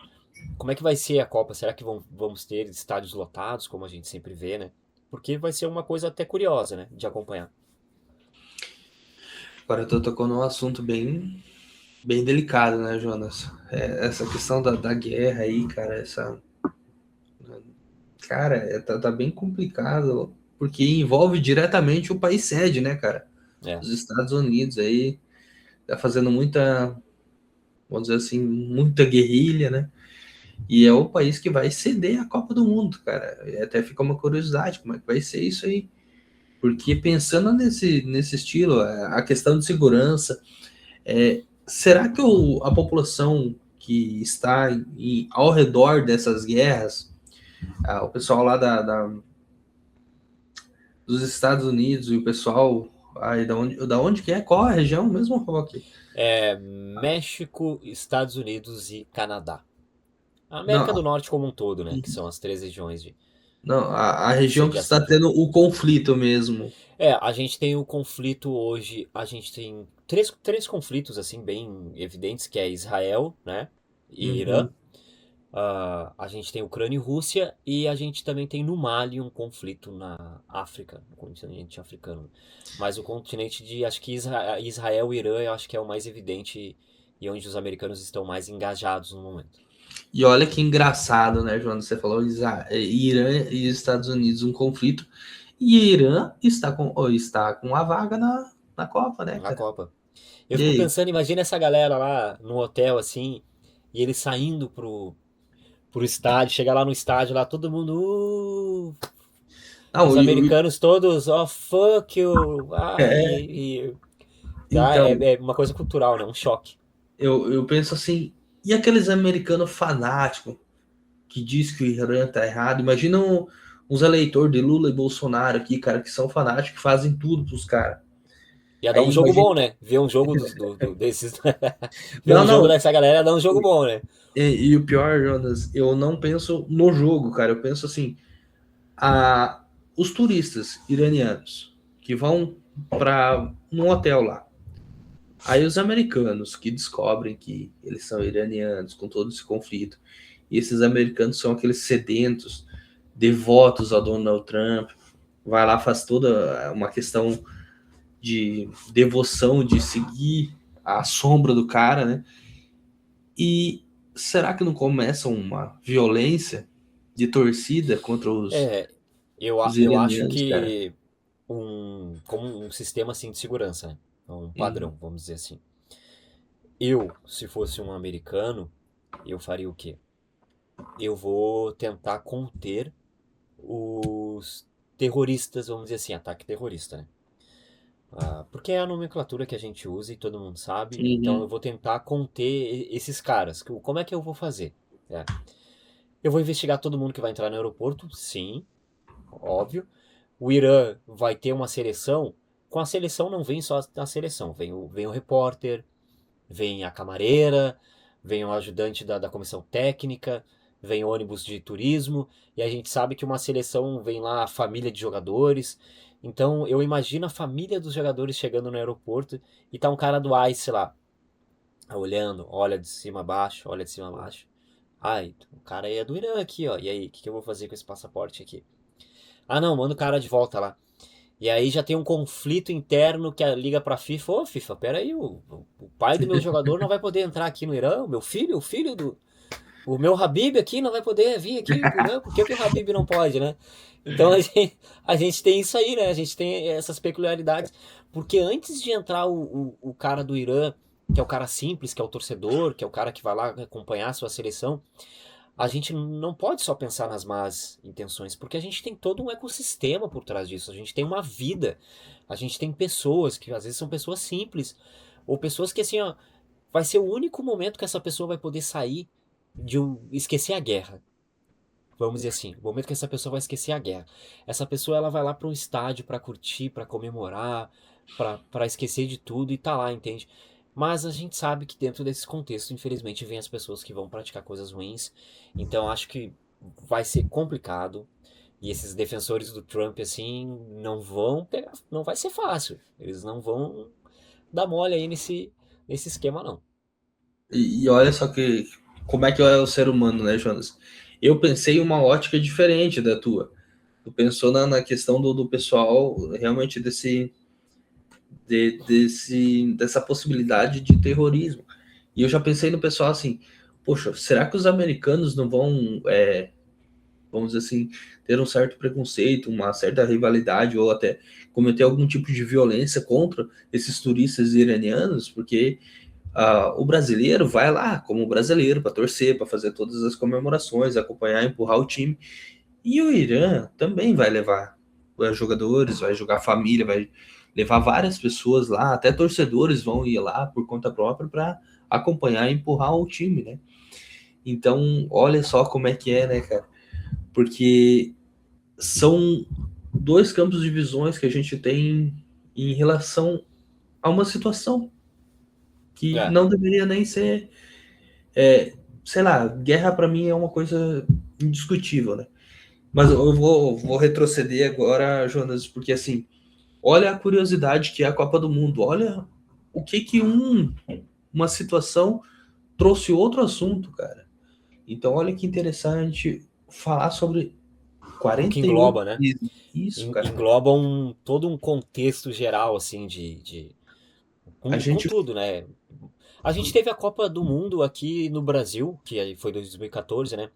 Como é que vai ser a Copa? Será que vamos ter estádios lotados, como a gente sempre vê, né? Porque vai ser uma coisa até curiosa, né? De acompanhar. Agora eu tô tocando um assunto bem delicado, né, Jonas? Essa questão da guerra aí, cara, Cara, tá bem complicado, porque envolve diretamente o país sede, né, cara? É. Os Estados Unidos aí tá fazendo muita, vamos dizer assim, muita guerrilha, né? E é o país que vai ceder a Copa do Mundo, cara. E até fica uma curiosidade, como é que vai ser isso aí? Porque pensando nesse estilo, a questão de segurança, será que a população que está ao redor dessas guerras, o pessoal lá dos Estados Unidos e o pessoal aí da onde que é? Qual a região mesmo, Rock? É México, Estados Unidos e Canadá. A América Não, do Norte como um todo, né? Que são as 3 regiões não, a de região que sediação está de tendo o conflito mesmo. a gente tem o conflito hoje, a gente tem três conflitos, assim, bem evidentes, que é Israel, né? E Irã. Uhum. A gente tem Ucrânia e Rússia, e a gente também tem no Mali um conflito na África, no continente africano. Mas o continente acho que Israel e Irã, eu acho que é o mais evidente e onde os americanos estão mais engajados no momento. E olha que engraçado, né, João? Você falou Irã e Estados Unidos um conflito. E Irã está com a vaga na Copa, né, na cara? Copa. Eu E fico aí? pensando, imagina essa galera lá no hotel assim, e eles saindo pro estádio, chegar lá no estádio, lá todo mundo. Os Não, americanos todos, oh fuck you. Ah, é, então, é uma coisa cultural, né? Um choque. eu penso assim, e aqueles americanos fanáticos que diz que o Irã tá errado? Imagina uns eleitores de Lula e Bolsonaro aqui, cara, que são fanáticos, que fazem tudo pros caras. Ia dar Aí um jogo imagina. bom, né? Ver um jogo desses. Ver Não, um jogo não. dessa galera ia dar um jogo bom, né? E o pior, Jonas, eu não penso no jogo, cara. Eu penso assim, a, os turistas iranianos que vão para um hotel lá. Aí os americanos que descobrem que eles são iranianos com todo esse conflito. E esses americanos são aqueles sedentos, devotos ao Donald Trump. Vai lá, faz toda uma questão de devoção, de seguir a sombra do cara, né? E será que não começa uma violência de torcida contra É, os eu acho iranianos, cara? que como um sistema assim de segurança, né? Um Uhum. padrão, vamos dizer assim. Eu, se fosse um americano, eu faria o quê? Eu vou tentar conter os terroristas, vamos dizer assim, ataque terrorista, né? Porque é a nomenclatura que a gente usa e todo mundo sabe, então eu Uhum. vou tentar conter esses caras. Como é que eu vou fazer? É, eu vou investigar todo mundo que vai entrar no aeroporto, sim, óbvio. O Irã vai ter uma seleção. Com a seleção não vem só a seleção, vem o repórter, vem a camareira, vem o ajudante da comissão técnica, vem ônibus de turismo, e a gente sabe que uma seleção vem lá a família de jogadores. Então eu imagino a família dos jogadores chegando no aeroporto e tá um cara do ICE lá, olhando, olha de cima a baixo, olha de cima a baixo. Ai, o cara aí é do Irã aqui, ó. E aí, o que eu vou fazer com esse passaporte aqui? Ah, não, manda o cara de volta lá. E aí já tem um conflito interno que liga pra FIFA. Ô, FIFA, peraí, o pai do meu jogador não vai poder entrar aqui no Irã. O filho do. O meu Habib aqui não vai poder vir aqui pro Irã. Por que, que o Habib não pode, né? Então a gente tem isso aí, né? A gente tem essas peculiaridades. Porque antes de entrar o cara do Irã, que é o cara simples, que é o torcedor, que é o cara que vai lá acompanhar a sua seleção, a gente não pode só pensar nas más intenções, porque a gente tem todo um ecossistema por trás disso. A gente tem uma vida, a gente tem pessoas que às vezes são pessoas simples, ou pessoas que assim, ó, vai ser o único momento que essa pessoa vai poder sair esquecer a guerra. Vamos dizer assim, o momento que essa pessoa vai esquecer a guerra. Essa pessoa ela vai lá para um estádio para curtir, para comemorar, para esquecer de tudo e tá lá, entende? Mas a gente sabe que dentro desse contexto, infelizmente, vem as pessoas que vão praticar coisas ruins. Então acho que vai ser complicado. E esses defensores do Trump, assim, não vão pegar. Não vai ser fácil. Eles não vão dar mole aí nesse esquema, não. E olha só que como é que é o ser humano, né, Jonas? Eu pensei em uma ótica diferente da tua. Tu pensou na questão do pessoal realmente dessa possibilidade de terrorismo. E eu já pensei no pessoal assim, poxa, será que os americanos não vão, vamos dizer assim, ter um certo preconceito, uma certa rivalidade ou até cometer algum tipo de violência contra esses turistas iranianos? Porque o brasileiro vai lá como brasileiro para torcer, para fazer todas as comemorações, acompanhar, empurrar o time. E o Irã também vai levar jogadores, vai jogar família, vai levar várias pessoas lá, até torcedores vão ir lá por conta própria para acompanhar e empurrar o time, né? Então, olha só como é que é, né, cara? Porque são dois campos de visões que a gente tem em relação a uma situação que É, não deveria nem ser, sei lá, guerra para mim é uma coisa indiscutível, né? Mas eu vou retroceder agora, Jonas, porque assim, olha a curiosidade que é a Copa do Mundo, olha o que que uma situação trouxe outro assunto, cara. Então, olha que interessante falar sobre o que 48 engloba, né? países. Isso, cara. Engloba todo um contexto geral, assim, A com gente tudo, né? A gente teve a Copa do Mundo aqui no Brasil, que aí foi 2014, né?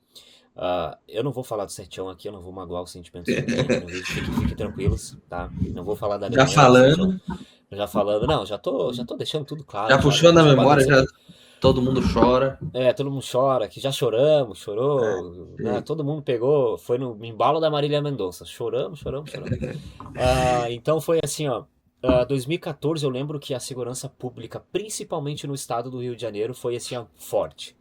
Eu não vou falar do 7 aqui, eu não vou magoar os sentimentos de ninguém aqui no vídeo, fiquem tranquilos, tá? Não vou falar da Já Alemanha, do 7 falando, já falando, não, já tô deixando tudo claro, já já, já puxando a puxei a memória, balança já aqui. todo mundo chora. Todo mundo chora, que já chorou, né? Sei. Todo mundo pegou, foi no embalo da Marília Mendonça. Choramos, choramos, choramos. Então foi assim, ó. 2014 eu lembro que a segurança pública, principalmente no estado do Rio de Janeiro, foi assim, ó, forte.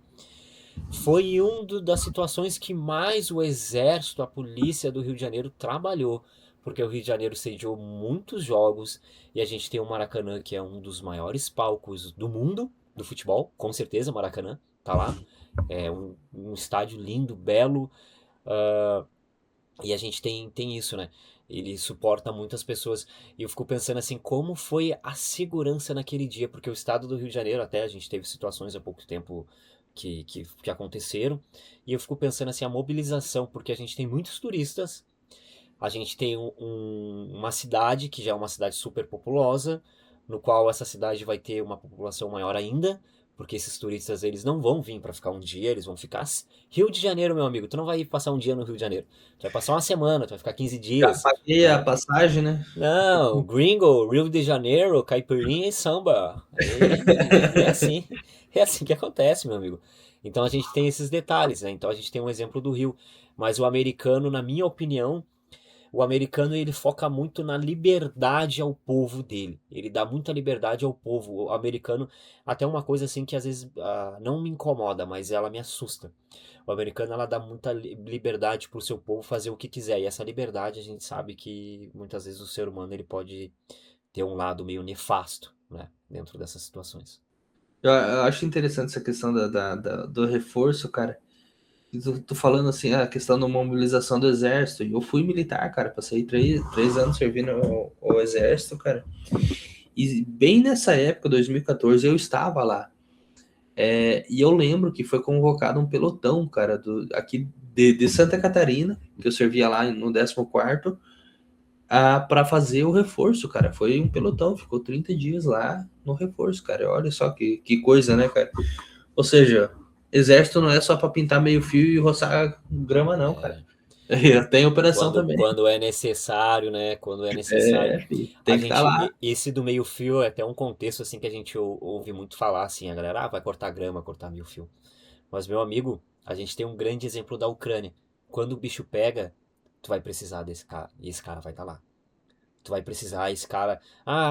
Foi das situações que mais o exército, a polícia do Rio de Janeiro trabalhou, porque o Rio de Janeiro sediou muitos jogos e a gente tem o Maracanã, que é um dos maiores palcos do mundo do futebol, com certeza o Maracanã tá lá. É um estádio lindo, belo, e a gente tem isso, né? Ele suporta muitas pessoas. E eu fico pensando assim, como foi a segurança naquele dia? Porque o estado do Rio de Janeiro, até a gente teve situações há pouco tempo que aconteceram. E eu fico pensando assim, a mobilização, porque a gente tem muitos turistas, a gente tem uma cidade que já é uma cidade super populosa, no qual essa cidade vai ter uma população maior ainda, porque esses turistas eles não vão vir para ficar um dia, eles vão ficar. Rio de Janeiro, meu amigo, tu não vai passar um dia no Rio de Janeiro, tu vai passar uma semana, tu vai ficar 15 Já dias, paguei a né? passagem, né? Não, Gringo, Rio de Janeiro, caipirinha e samba. É assim, é assim que acontece, meu amigo. Então a gente tem esses detalhes, né? Então a gente tem um exemplo do Rio, mas o americano, na minha opinião, o americano ele foca muito na liberdade ao povo dele. Ele dá muita liberdade ao povo. O americano, até uma coisa assim que às vezes não me incomoda, mas ela me assusta. O americano ela dá muita liberdade pro seu povo fazer o que quiser. E essa liberdade a gente sabe que muitas vezes o ser humano ele pode ter um lado meio nefasto, né, dentro dessas situações. Eu acho interessante essa questão do reforço, cara. E tô falando assim, a questão da mobilização do exército. E eu fui militar, cara. Passei três anos servindo ao exército, cara. E bem nessa época, 2014, eu estava lá. E eu lembro que foi convocado um pelotão, cara, aqui de Santa Catarina, que eu servia lá no 14º, para fazer o reforço, cara. Foi um pelotão, ficou 30 dias lá no reforço, cara. Olha só que coisa, né, cara? Ou seja, exército não é só para pintar meio fio e roçar grama, não, cara. É, Tem operação quando, também. quando é necessário, né? Quando é necessário. Filho, A tem que estar lá. gente, esse do meio fio é até um contexto assim que a gente ouve muito falar assim, a galera, vai cortar grama, cortar meio fio. Mas meu amigo, a gente tem um grande exemplo da Ucrânia. Quando o bicho pega, tu vai precisar desse cara e esse cara vai estar lá. Tu vai precisar, esse cara,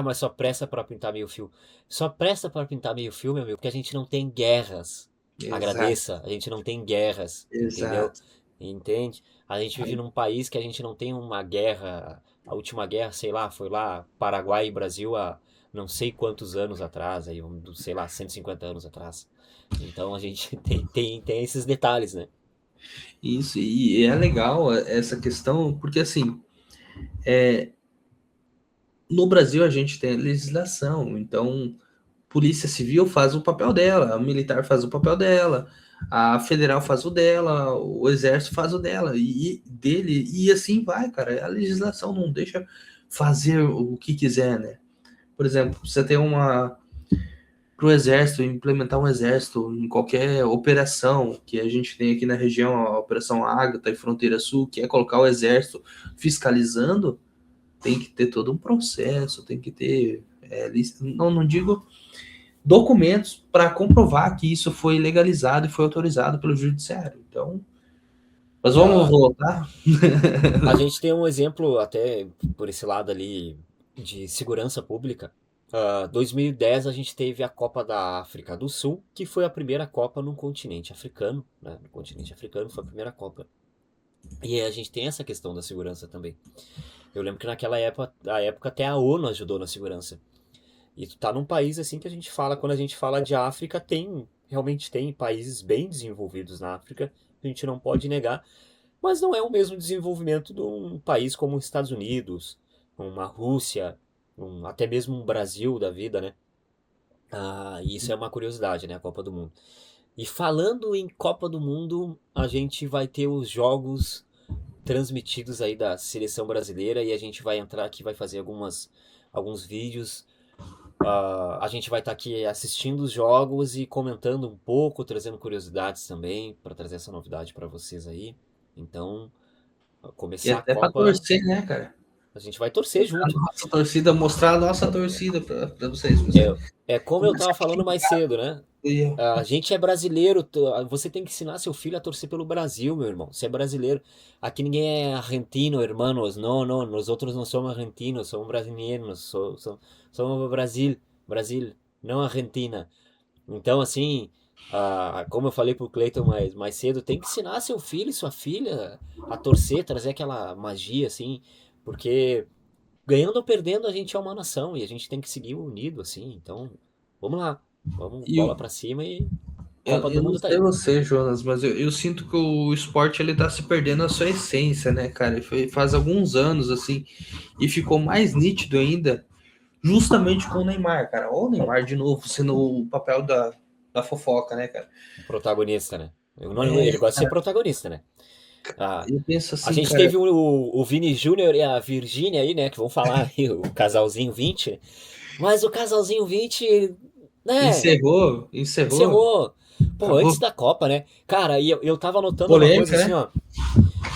mas só presta para pintar meio fio. Só presta para pintar meio fio, meu amigo, porque a gente não tem guerras. Exato, Agradeça, a gente não tem guerras, entendeu? exato. Entende? A gente vive num país que a gente não tem uma guerra. A última guerra, sei lá, foi lá Paraguai e Brasil há não sei quantos anos atrás, aí, sei lá, 150 anos atrás. Então a gente tem esses detalhes, né? Isso, e é legal essa questão, porque assim, no Brasil a gente tem a legislação, então Polícia Civil faz o papel dela, a militar faz o papel dela, a federal faz o dela, o exército faz o dela, e dele, e assim vai, cara. A legislação não deixa fazer o que quiser, né? Por exemplo, você tem para o exército, implementar um exército em qualquer operação que a gente tem aqui na região, a Operação Ágata e Fronteira Sul, que é colocar o exército fiscalizando, tem que ter todo um processo, tem que ter, não digo documentos para comprovar que isso foi legalizado e foi autorizado pelo judiciário. Então, mas vamos Ah, voltar. a gente tem um exemplo, até por esse lado ali, de segurança pública. 2010 a gente teve a Copa da África do Sul, que foi a primeira Copa no continente africano, né? No continente africano foi a primeira Copa. E aí a gente tem essa questão da segurança também. Eu lembro que naquela época, até a ONU ajudou na segurança. E tu tá num país assim que a gente fala, quando a gente fala de África, realmente tem países bem desenvolvidos na África, a gente não pode negar, mas não é o mesmo desenvolvimento de um país como os Estados Unidos, uma Rússia, até mesmo um Brasil da vida, né? E isso é uma curiosidade, né? A Copa do Mundo. E falando em Copa do Mundo, a gente vai ter os jogos transmitidos aí da seleção brasileira e a gente vai entrar aqui, vai fazer alguns vídeos A gente vai estar aqui assistindo os jogos e comentando um pouco, trazendo curiosidades também, para trazer essa novidade para vocês aí. Então, E começar a até pra Copa, torcer, né, cara? a gente vai torcer A junto. nossa torcida, mostrar a nossa torcida pra vocês. Você É, é como eu começa tava falando mais cedo, né? a A gente é brasileiro, você tem que ensinar seu filho a torcer pelo Brasil, meu irmão. Você é brasileiro. Aqui ninguém é argentino, hermanos. Não, não, nós outros não somos argentinos, somos brasileiros, somos Brasil, Brasil, não Argentina. Então, assim, como eu falei pro Cleiton mais cedo, tem que ensinar seu filho e sua filha a torcer, trazer aquela magia, assim, porque ganhando ou perdendo a gente é uma nação e a gente tem que seguir unido, assim. Então, vamos lá, vamos e bola o- pra cima e Copa eu do não Mundo tá sei aí. você, Jonas, mas eu sinto que o esporte ele tá se perdendo a sua essência, né, cara? Faz alguns anos, assim, e ficou mais nítido ainda, justamente com o Neymar, cara. Olha o Neymar de novo sendo o papel da fofoca, né, cara? Protagonista, né? É, Ele gosta de ser protagonista, né? Ah, eu penso a assim, gente cara, teve o Vini Júnior e a Virgínia aí, né? Que vão falar aí, o casalzinho 20. Mas o casalzinho 20, né? encerrou, Encerrou. Pô, acabou. antes da Copa, né? Cara, e eu tava notando uma coisa Polêmica, assim, né? ó.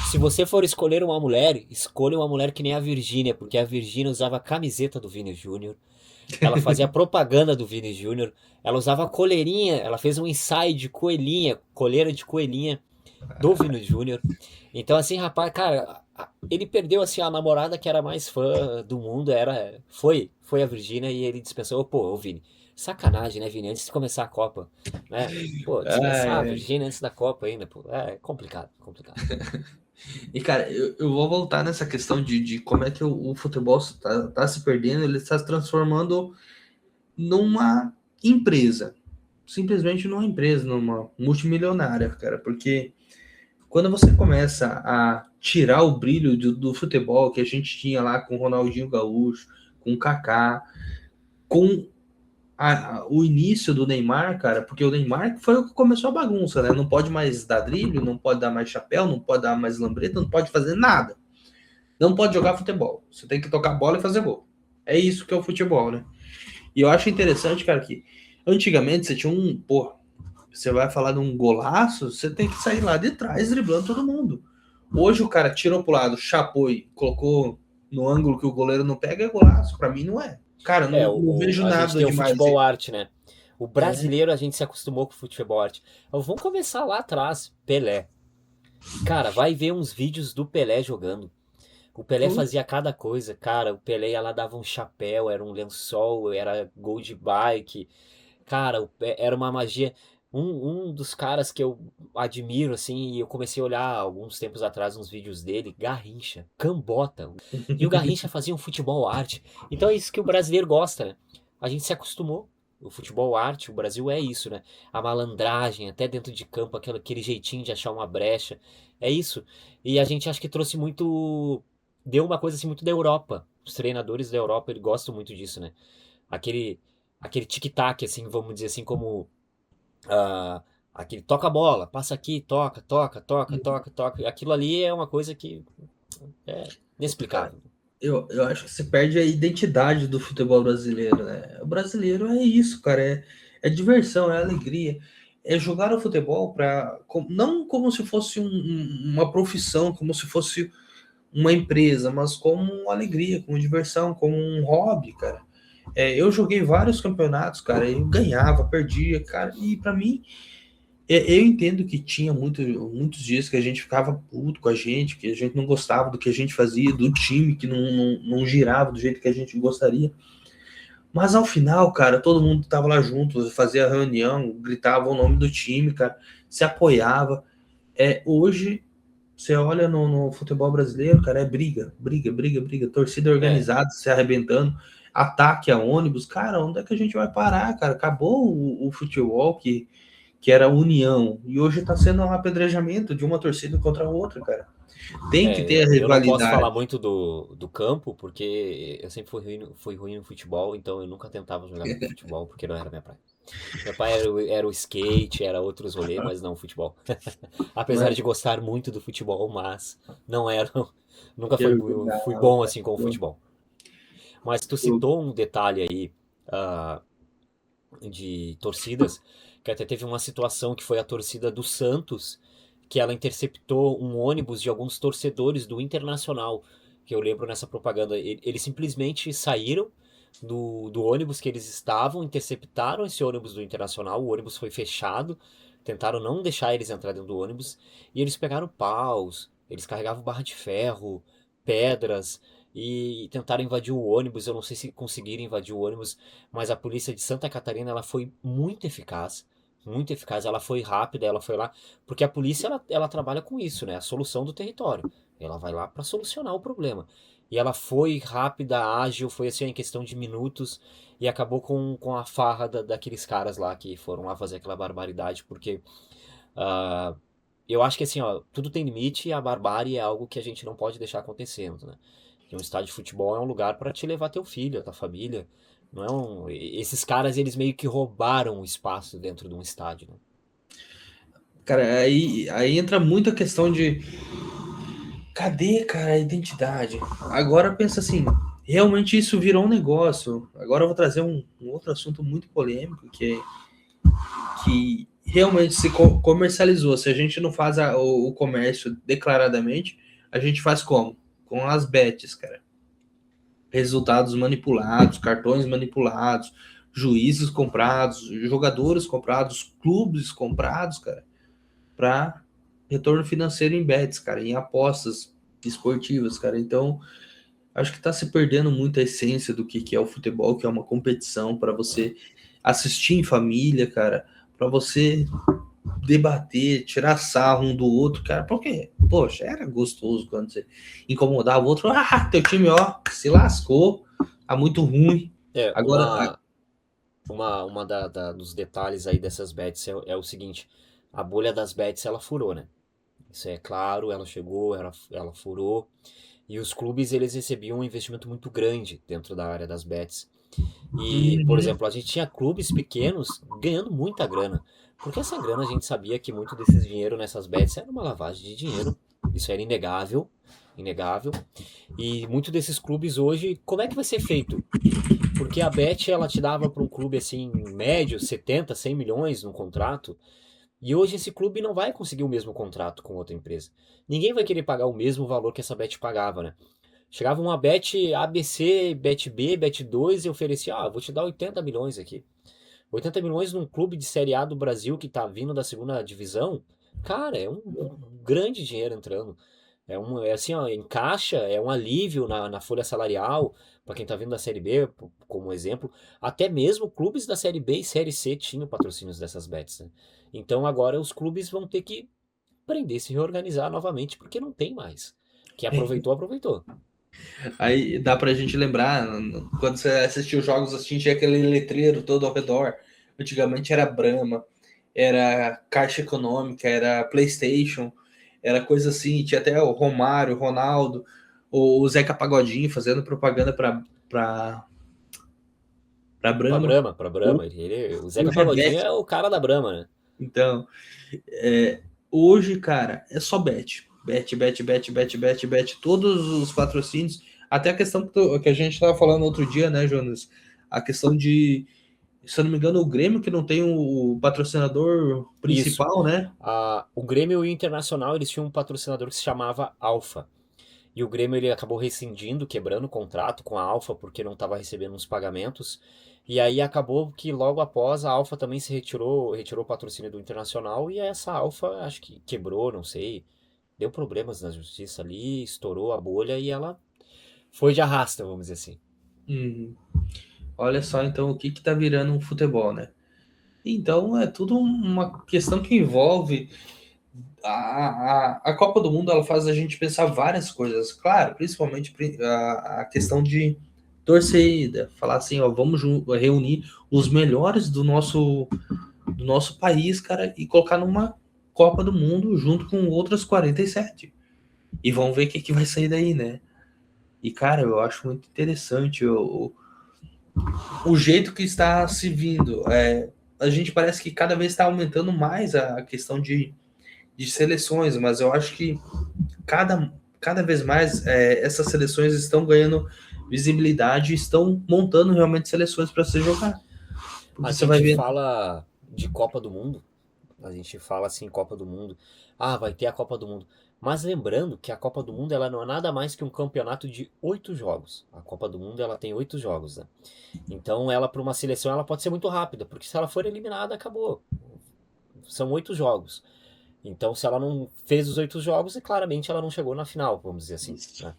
Se você for escolher uma mulher, escolha uma mulher que nem a Virgínia, porque a Virgínia usava a camiseta do Vini Júnior, ela fazia propaganda do Vini Júnior, ela usava coleirinha, ela fez um ensaio de coelhinha, coleira de coelhinha do Vini Júnior. Então, assim, rapaz, cara, ele perdeu assim a namorada que era mais fã do mundo, foi a Virgínia e ele dispensou, pô, ô Vini, sacanagem, né, Vini, antes de começar a Copa, né? Pô, dispensar a Ai, ai. Virgínia antes da Copa ainda, pô, é complicado, complicado. E, cara, eu vou voltar nessa questão de como é que o futebol tá se perdendo, ele está se transformando numa empresa. Simplesmente numa empresa, numa multimilionária, cara. Porque quando você começa a tirar o brilho do futebol que a gente tinha lá com o Ronaldinho Gaúcho, com o Kaká, com o início do Neymar, cara, porque o Neymar foi o que começou a bagunça, né? Não pode mais dar drible, não pode dar mais chapéu, não pode dar mais lambreta, não pode fazer nada. Não pode jogar futebol. Você tem que tocar bola e fazer gol. É isso que é o futebol, né? E eu acho interessante, cara, que antigamente você tinha um. Pô, você vai falar de um golaço, você tem que sair lá de trás driblando todo mundo. Hoje o cara tirou pro lado, chapou e colocou no ângulo que o goleiro não pega, é golaço. Pra mim não é. Cara, É, não vejo a gente nada tem o demais. futebol arte, né? O É, brasileiro, a gente se acostumou com o futebol arte. Então, vamos começar lá atrás, Pelé. Cara, vai ver uns vídeos do Pelé jogando. O Pelé pô, fazia cada coisa, cara. O Pelé ia lá, dava um chapéu, era um lençol, era gol de bike. Cara, era uma magia. Um dos caras que eu admiro, assim, e eu comecei a olhar alguns tempos atrás uns vídeos dele, Garrincha, Cambota. E o Garrincha fazia um futebol arte. Então é isso que o brasileiro gosta, né? A gente se acostumou. O futebol arte, o Brasil é isso, né? A malandragem, até dentro de campo, aquele jeitinho de achar uma brecha. É isso. E a gente acha que trouxe muito. Deu uma coisa assim muito da Europa. Os treinadores da Europa, eles gostam muito disso, né? Aquele aquele tic-tac, assim, vamos dizer assim, como ah, aquele toca a bola, passa aqui, toca, toca, toca, toca, toca. Aquilo ali é uma coisa que é cara, inexplicável. eu acho que se perde a identidade do futebol brasileiro, né? O brasileiro é isso, cara. É diversão, é alegria. É jogar o futebol não como se fosse uma profissão, como se fosse uma empresa, mas como alegria, como diversão, como um hobby, cara. Eu joguei vários campeonatos, cara, eu ganhava, perdia, cara, e para mim, eu entendo que tinha muitos dias que a gente ficava puto com a gente, que a gente não gostava do que a gente fazia, do time que não girava do jeito que a gente gostaria, mas ao final, cara, todo mundo tava lá junto, fazia reunião, gritava o nome do time, cara, se apoiava. Hoje, você olha no futebol brasileiro, cara, é briga, briga, briga, briga, torcida É, organizada se arrebentando, ataque a ônibus, cara, onde é que a gente vai parar, cara? Acabou o futebol que era união, e hoje tá sendo um apedrejamento de uma torcida contra a outra, cara. Tem que ter a eu não posso rivalidade. falar muito do campo, porque eu sempre fui ruim no futebol, então eu nunca tentava jogar futebol, porque não era minha praia. Meu pai era o skate, era outros rolês, mas não o futebol. Apesar Mas de gostar muito do futebol, mas não era, nunca eu fui jogava, bom cara. assim com o Eu, futebol. Mas tu eu, citou um detalhe aí, ah, de torcidas, que até teve uma situação que foi a torcida do Santos, que ela interceptou um ônibus de alguns torcedores do Internacional, que eu lembro nessa propaganda. Eles simplesmente saíram do ônibus que eles estavam, interceptaram esse ônibus do Internacional, o ônibus foi fechado, tentaram não deixar eles entrar dentro do ônibus, e eles pegaram paus, eles carregavam barra de ferro, pedras, e tentaram invadir o ônibus. Eu não sei se conseguiram invadir o ônibus, mas a polícia de Santa Catarina ela foi muito eficaz, muito eficaz. Ela foi rápida, ela foi lá, porque a polícia ela trabalha com isso, né? A solução do território. Ela vai lá para solucionar o problema. E ela foi rápida, ágil, foi assim em questão de minutos e acabou com a farra daqueles caras lá que foram lá fazer aquela barbaridade, porque ah, eu acho que assim, ó, tudo tem limite e a barbárie é algo que a gente não pode deixar acontecendo, né? Que um estádio de futebol é um lugar para te levar teu filho, a tua família. Não é um... Esses caras, eles meio que roubaram o espaço dentro de um estádio, né? Cara, aí entra muito a questão de cadê, cara, a identidade? Agora pensa assim, realmente isso virou um negócio. Agora eu vou trazer um outro assunto muito polêmico, que realmente se comercializou. Se a gente não faz o comércio declaradamente, a gente faz como? Com as bets, cara. Resultados manipulados, cartões manipulados, juízes comprados, jogadores comprados, clubes comprados, cara, para retorno financeiro em bets, cara, em apostas esportivas, cara. Então, acho que está se perdendo muito a essência do que é o futebol, que é uma competição para você assistir em família, cara, para você debater, tirar sarro um do outro, cara, porque, poxa, era gostoso quando você incomodava o outro, teu time, ó, se lascou, tá muito ruim. É, Agora, dos detalhes aí dessas bets é o seguinte, a bolha das bets ela furou, né? Isso é claro, ela chegou, ela furou, e os clubes eles recebiam um investimento muito grande dentro da área das bets. E, por uhum, exemplo, a gente tinha clubes pequenos ganhando muita grana. Porque essa grana a gente sabia que muito desses dinheiro nessas bets era uma lavagem de dinheiro. Isso era inegável, inegável. E muito desses clubes hoje, como é que vai ser feito? Porque a bet ela te dava para um clube assim, médio, 70, 100 milhões no contrato, e hoje esse clube não vai conseguir o mesmo contrato com outra empresa. Ninguém vai querer pagar o mesmo valor que essa bet pagava, né? Chegava uma bet ABC, bet B, bet 2 e oferecia, vou te dar 80 milhões aqui. 80 milhões num clube de Série A do Brasil que tá vindo da segunda divisão, cara, é um grande dinheiro entrando. É assim, ó, encaixa, é um alívio na folha salarial para quem tá vindo da Série B, como exemplo. Até mesmo clubes da Série B e Série C tinham patrocínios dessas bets, né? Então agora os clubes vão ter que aprender, se reorganizar novamente, porque não tem mais. Quem aproveitou, aproveitou. aí dá pra gente lembrar, quando você assistiu os jogos, assim, tinha aquele letreiro todo ao redor. Antigamente era Brahma, era Caixa Econômica, era PlayStation, era coisa assim. Tinha até o Romário, o Ronaldo, o Zeca Pagodinho fazendo propaganda para Pra Brahma. Brahma, pra Brahma. O Zeca Hoje é Pagodinho bet. é o cara da Brahma, né? Então, hoje, cara, é só bet. Bet, bet, bet, bet, bet, bet. Todos os patrocínios. Até a questão que a gente estava falando outro dia, né, Jonas? A questão de, se eu não me engano, o Grêmio que não tem o patrocinador Isso. principal, né? O Grêmio e o Internacional, eles tinham um patrocinador que se chamava Alfa. E o Grêmio ele acabou rescindindo, quebrando o contrato com a Alfa porque não estava recebendo os pagamentos. E aí acabou que logo após a Alfa também se retirou o patrocínio do Internacional e essa Alfa acho que quebrou, não sei, deu problemas na justiça ali, estourou a bolha e ela foi de arrasta, vamos dizer assim. Hum, olha só, então, o que que tá virando um futebol, né? Então, é tudo uma questão que envolve a Copa do Mundo. Ela faz a gente pensar várias coisas, claro, principalmente a questão de torcida, falar assim, ó, vamos reunir os melhores do nosso país, cara, e colocar numa Copa do Mundo junto com outras 47. E vamos ver o que, que vai sair daí, né? E, cara, eu acho muito interessante o jeito que está se vindo. A gente parece que cada vez está aumentando mais a questão de seleções, mas eu acho que cada vez mais essas seleções estão ganhando visibilidade, estão montando realmente seleções para se jogar. A Porque você vai gente ver. fala de Copa do Mundo, a gente fala assim, Copa do Mundo, ah, vai ter a Copa do Mundo. Mas lembrando que a Copa do Mundo ela não é nada mais que um campeonato de 8 jogos. A Copa do Mundo ela tem 8 jogos, né? Então ela para uma seleção ela pode ser muito rápida, porque se ela for eliminada acabou. São 8 jogos. Então se ela não fez os 8 jogos, claramente ela não chegou na final, vamos dizer assim, Isso. né?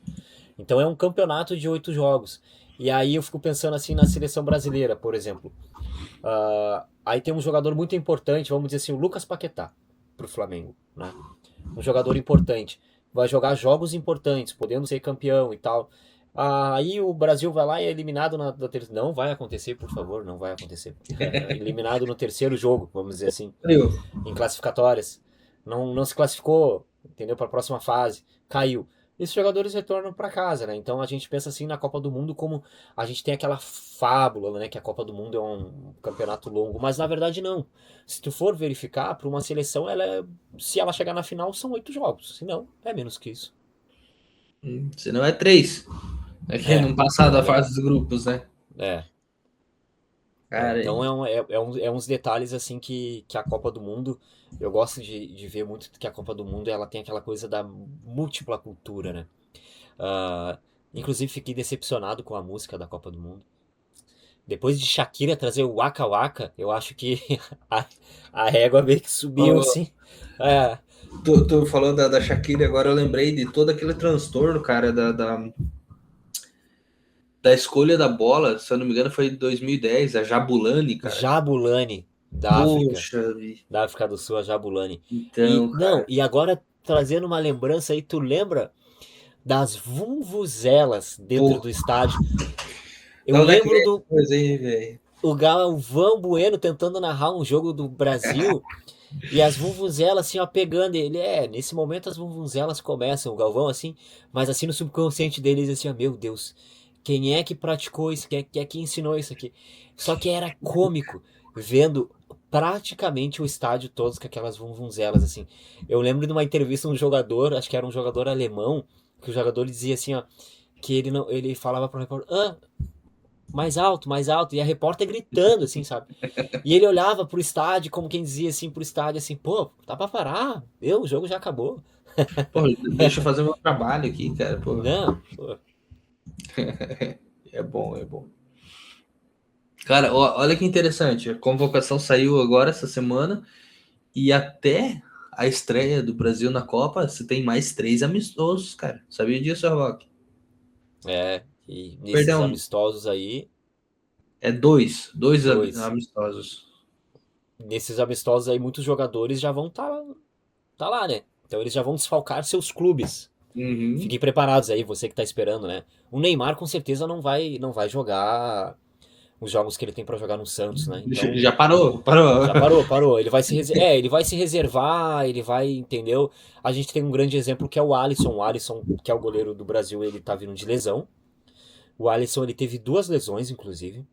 Então é um campeonato de 8 jogos. E aí eu fico pensando assim na seleção brasileira, por exemplo. Aí tem um jogador muito importante, vamos dizer assim, o Lucas Paquetá, pro Flamengo, né? Um jogador importante. Vai jogar jogos importantes, podendo ser campeão e tal. Aí o Brasil vai lá e é eliminado na terceira. Não vai acontecer, por favor, não vai acontecer. É eliminado no terceiro jogo, vamos dizer assim, Viu? em classificatórias. Não se classificou, entendeu? Para a próxima fase. Caiu. Esses jogadores retornam para casa, né? Então a gente pensa assim na Copa do Mundo como a gente tem aquela fábula, né? Que a Copa do Mundo é um campeonato longo, mas na verdade não. Se tu for verificar, para uma seleção, se ela chegar na final, são 8 jogos. Se não, é menos que isso. Se não é 3. É que É, não passar da é, fase dos grupos, né? é. Cara, Então é uns detalhes assim que a Copa do Mundo, eu gosto de ver muito que a Copa do Mundo ela tem aquela coisa da múltipla cultura, né? Ah, inclusive fiquei decepcionado com a música da Copa do Mundo. Depois de Shakira trazer o Waka Waka, eu acho que a, a régua meio que subiu, ó, assim. É, tu falou da Shakira, agora eu lembrei de todo aquele transtorno, cara, da escolha da bola, se eu não me engano, foi em 2010, a Jabulani, cara. Jabulani, Poxa, vida. da África do Sul, a Jabulani. E, Então, não, cara. e agora trazendo uma lembrança aí, tu lembra das vuvuzela dentro Pô, do estádio? Eu da onde é que lembro vem essa do coisa aí, velho? o Galvão Bueno tentando narrar um jogo do Brasil e as vuvuzelas assim, ó, pegando ele. Nesse momento as vuvuzelas começam, o Galvão assim, mas assim no subconsciente deles assim, ó, meu Deus, quem é que praticou isso? Quem é que ensinou isso aqui? Só que era cômico vendo praticamente o estádio todos com aquelas vuvunzelas assim. Eu lembro de uma entrevista um jogador, acho que era um jogador alemão, que o jogador dizia assim, ó, que ele não, ele falava para o repórter, mais alto, e a repórter gritando, assim, sabe? E ele olhava pro estádio, como quem dizia assim, pro estádio, assim, pô, tá pra parar, o jogo já acabou. Pô, deixa eu fazer meu trabalho aqui, cara. Pô, Não, pô, é bom, é bom. Cara, olha que interessante. A convocação saiu agora essa semana e até a estreia do Brasil na Copa, você tem mais 3 amistosos, cara. Sabia disso, Rock? e nesses Perdão, amistosos aí, é dois dois, amistosos. nesses amistosos aí, muitos jogadores já vão tá lá, né? Então eles já vão desfalcar seus clubes. Uhum. Fiquem preparados aí, você que tá esperando, né? O Neymar com certeza não vai jogar os jogos que ele tem pra jogar no Santos, né? Já Então, parou, parou. já parou. Ele vai se reservar, ele vai, entendeu? A gente tem um grande exemplo que é o Alisson. O Alisson, que é o goleiro do Brasil, ele tá vindo de lesão. O Alisson, ele teve 2 lesões, inclusive.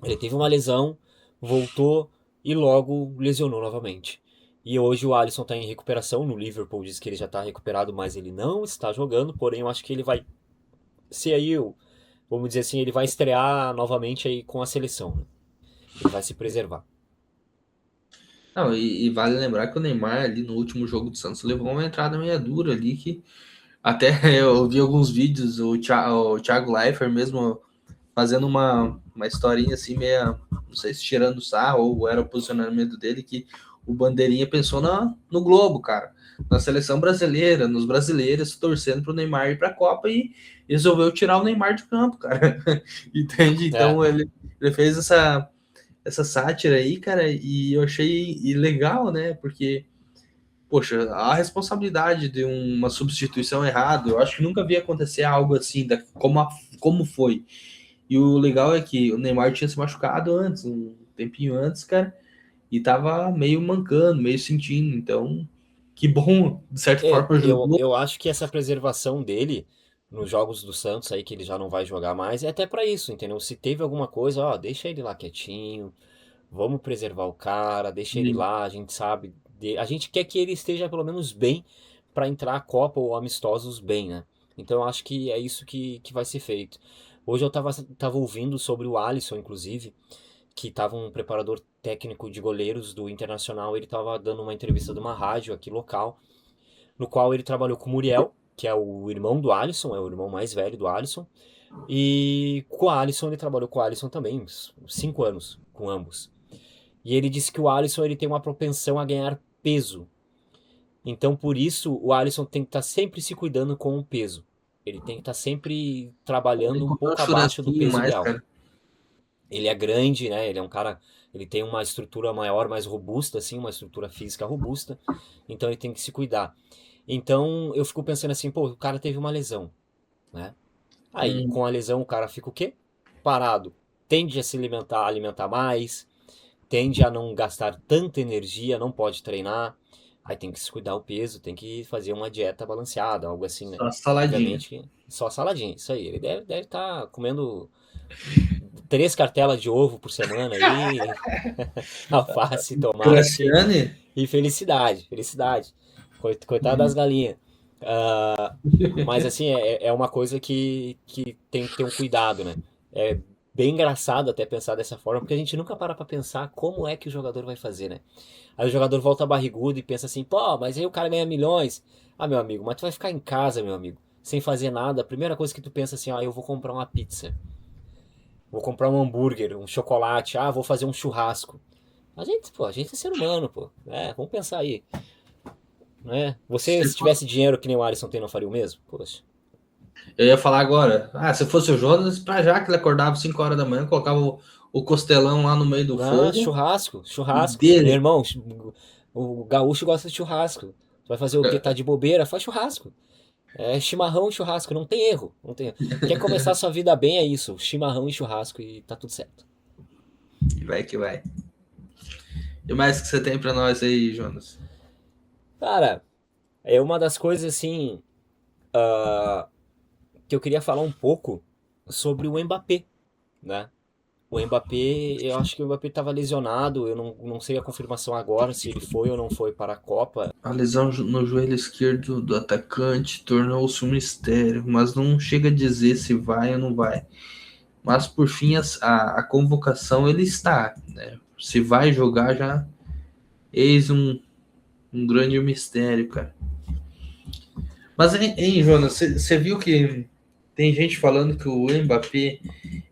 Ele teve uma lesão, voltou e logo lesionou novamente. E hoje o Alisson tá em recuperação. No Liverpool diz que ele já tá recuperado, mas ele não está jogando. Porém, eu acho que ele vai ser aí, vamos dizer assim, ele vai estrear novamente aí com a seleção, né? Ele vai se preservar. Não, e vale lembrar que o Neymar ali no último jogo do Santos levou uma entrada meia dura ali que até eu vi alguns vídeos, o Thiago Leifert mesmo fazendo uma historinha assim, meia, não sei se tirando sarro ou era o posicionamento dele, que o Bandeirinha pensou no Globo, cara, na seleção brasileira, nos brasileiros torcendo pro Neymar ir pra Copa e resolveu tirar o Neymar de campo, cara. Entende? É, Então ele fez essa sátira aí, cara, e eu achei legal, né? Porque, poxa, a responsabilidade de uma substituição errada, eu acho que nunca vi acontecer algo assim, como foi. E o legal é que o Neymar tinha se machucado antes, um tempinho antes, cara, e tava meio mancando, meio sentindo. Então, que bom, de certa forma eu, ajudou. eu acho que essa preservação dele nos jogos do Santos aí, que ele já não vai jogar mais, é até pra isso, entendeu? Se teve alguma coisa, ó, deixa ele lá quietinho, vamos preservar o cara, deixa ele lá, a gente sabe, a gente quer que ele esteja pelo menos bem pra entrar a Copa ou amistosos bem, né? Então eu acho que é isso que vai ser feito. Hoje eu tava ouvindo sobre o Alisson, inclusive, que tava um preparador técnico de goleiros do Internacional, ele tava dando uma entrevista de uma rádio aqui local, no qual ele trabalhou com o Muriel, que é o irmão do Alisson, é o irmão mais velho do Alisson, e com o Alisson ele trabalhou com o Alisson também, uns 5 anos com ambos. E ele disse que o Alisson ele tem uma propensão a ganhar peso. Então, por isso, o Alisson tem que estar sempre se cuidando com o peso. Ele tem que estar sempre Tem trabalhando que um comer um pouco abaixo do churrasquinho peso mais, ideal. cara. Ele é grande, né? Ele é um cara, ele tem uma estrutura maior, mais robusta, assim, uma estrutura física robusta. Então ele tem que se cuidar. Então eu fico pensando assim, pô, o cara teve uma lesão, né? Aí, Hum, com a lesão, o cara fica o quê? Parado. Tende a se alimentar mais, tende a não gastar tanta energia, não pode treinar. Aí tem que se cuidar o peso, tem que fazer uma dieta balanceada, algo assim, né? só saladinha. Obviamente que só saladinha, isso aí. Ele deve estar comendo 3 cartelas de ovo por semana aí, alface, tomate Graciane? e felicidade, felicidade. Coitado das galinhas. Mas assim, é uma coisa que tem que ter um cuidado, né? É bem engraçado até pensar dessa forma, porque a gente nunca para pra pensar como é que o jogador vai fazer, né? Aí o jogador volta barrigudo e pensa assim, pô, mas aí o cara ganha milhões. Ah, meu amigo, mas tu vai ficar em casa, meu amigo, sem fazer nada. A primeira coisa que tu pensa assim, ah, eu vou comprar uma pizza, vou comprar um hambúrguer, um chocolate, ah, vou fazer um churrasco. A gente é ser humano, pô. É, vamos pensar aí, né? Você, Se se for- tivesse dinheiro que nem o Alisson tem, não faria o mesmo? Poxa. Eu ia falar agora. Ah, se fosse o Jonas, pra já que ele acordava 5 horas da manhã, colocava o costelão lá no meio do Ah, fogo churrasco, e churrasco. Meu dele. irmão, o gaúcho gosta de churrasco. Tu vai fazer o quê? Tá de bobeira? Faz churrasco. É chimarrão e churrasco, não tem erro. Não tem erro. Quer começar a sua vida bem, é isso. Chimarrão e churrasco e tá tudo certo. E vai que vai. E mais que você tem pra nós aí, Jonas? Cara, é uma das coisas assim que eu queria falar um pouco sobre o Mbappé, né? O Mbappé, eu acho que o Mbappé estava lesionado, eu não sei a confirmação agora se ele foi ou não foi para a Copa. A lesão no joelho esquerdo do atacante tornou-se um mistério, mas não chega a dizer se vai ou não vai. Mas por fim, a convocação ele está, né? Se vai jogar já, eis um grande mistério, cara. Mas, hein, Jonas, você viu que tem gente falando que o Mbappé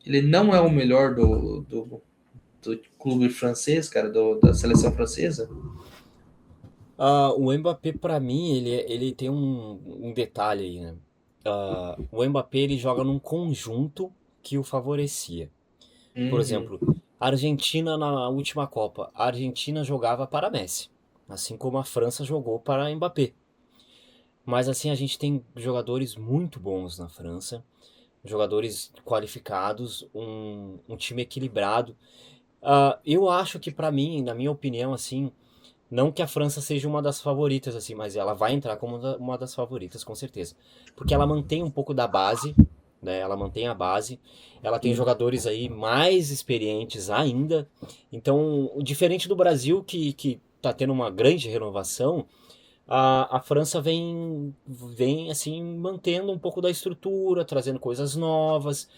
ele não é o melhor do clube francês, cara, da seleção francesa? O Mbappé, para mim, ele tem um detalhe aí, né? O Mbappé ele joga num conjunto que o favorecia. Por Uhum. exemplo, a Argentina na última Copa, a Argentina jogava para Messi, assim como a França jogou para Mbappé. Mas assim, a gente tem jogadores muito bons na França, jogadores qualificados, um time equilibrado. Eu acho que para mim, na minha opinião, assim, não que a França seja uma das favoritas, assim, mas ela vai entrar como uma das favoritas, com certeza. Porque ela mantém um pouco da base, né? Ela mantém a base. Ela tem Sim. jogadores aí mais experientes ainda. Então, diferente do Brasil, que tá tendo uma grande renovação, a França vem, assim, mantendo um pouco da estrutura, trazendo coisas novas.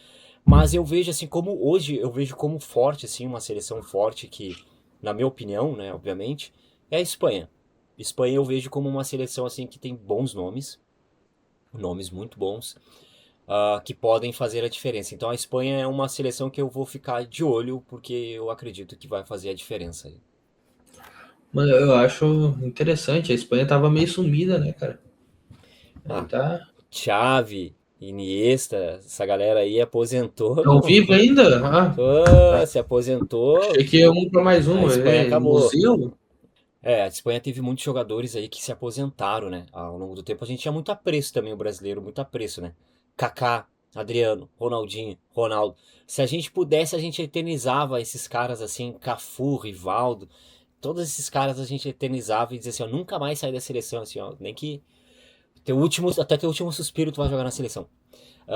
Mas eu vejo, assim, como hoje, eu vejo como forte, assim, uma seleção forte que, na minha opinião, né, obviamente, é a Espanha. Espanha eu vejo como uma seleção, assim, que tem bons nomes, nomes muito bons, que podem fazer a diferença. Então a Espanha é uma seleção que eu vou ficar de olho, porque eu acredito que vai fazer a diferença aí. Mas eu acho interessante, a Espanha tava meio sumida, né, cara? Aí Ah, tá. Xavi, Iniesta, essa galera aí aposentou, Estão não. vivo ainda? Ah, Pô, tá. se aposentou, Achei que ia um para mais a um. Espanha É, acabou. museu? É, a Espanha teve muitos jogadores aí que se aposentaram, né? Ao longo do tempo a gente tinha muito apreço também, o brasileiro, muito apreço, né? Kaká, Adriano, Ronaldinho, Ronaldo. Se a gente pudesse, a gente eternizava esses caras assim, Cafu, Rivaldo, todos esses caras a gente eternizava e dizia assim, ó, nunca mais sair da seleção, assim, ó, nem que até teu último suspiro tu vai jogar na seleção.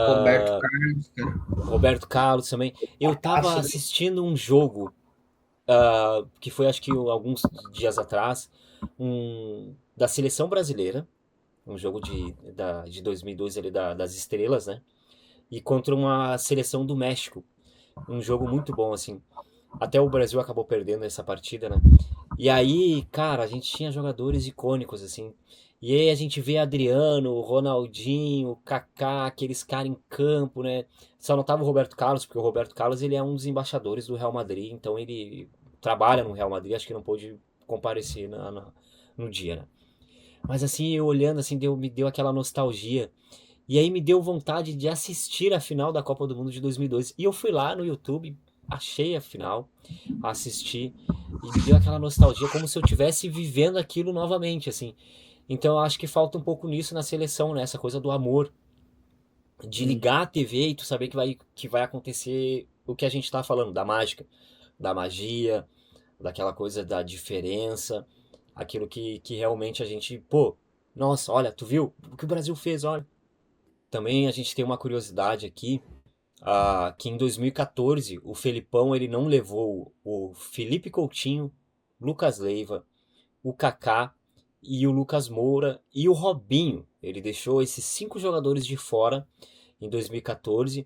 Roberto Ah, Carlos, cara. Roberto Carlos também. Eu tava Passo, né? assistindo um jogo que foi acho que alguns dias atrás, da seleção brasileira, um jogo de 2002 ali das estrelas, né? E contra uma seleção do México. Um jogo muito bom, assim. Até o Brasil acabou perdendo essa partida, né? E aí, cara, a gente tinha jogadores icônicos, assim. E aí a gente vê Adriano, Ronaldinho, Kaká, aqueles caras em campo, né? Só não tava o Roberto Carlos, porque o Roberto Carlos ele é um dos embaixadores do Real Madrid, então ele trabalha no Real Madrid, acho que não pôde comparecer no dia, né? Mas assim, eu olhando assim, me deu aquela nostalgia. E aí me deu vontade de assistir a final da Copa do Mundo de 2002. E eu fui lá no YouTube, achei a final, assisti e me deu aquela nostalgia como se eu estivesse vivendo aquilo novamente, assim. Então eu acho que falta um pouco nisso na seleção, né? Essa coisa do amor, de Sim. ligar a TV e tu saber que vai acontecer o que a gente tá falando, da mágica, da magia, daquela coisa da diferença, aquilo que realmente a gente, pô, nossa, olha, tu viu o que o Brasil fez, olha. Também a gente tem uma curiosidade aqui, que em 2014 o Felipão ele não levou o Felipe Coutinho, Lucas Leiva, o Kaká e o Lucas Moura e o Robinho. Ele deixou esses 5 jogadores de fora em 2014.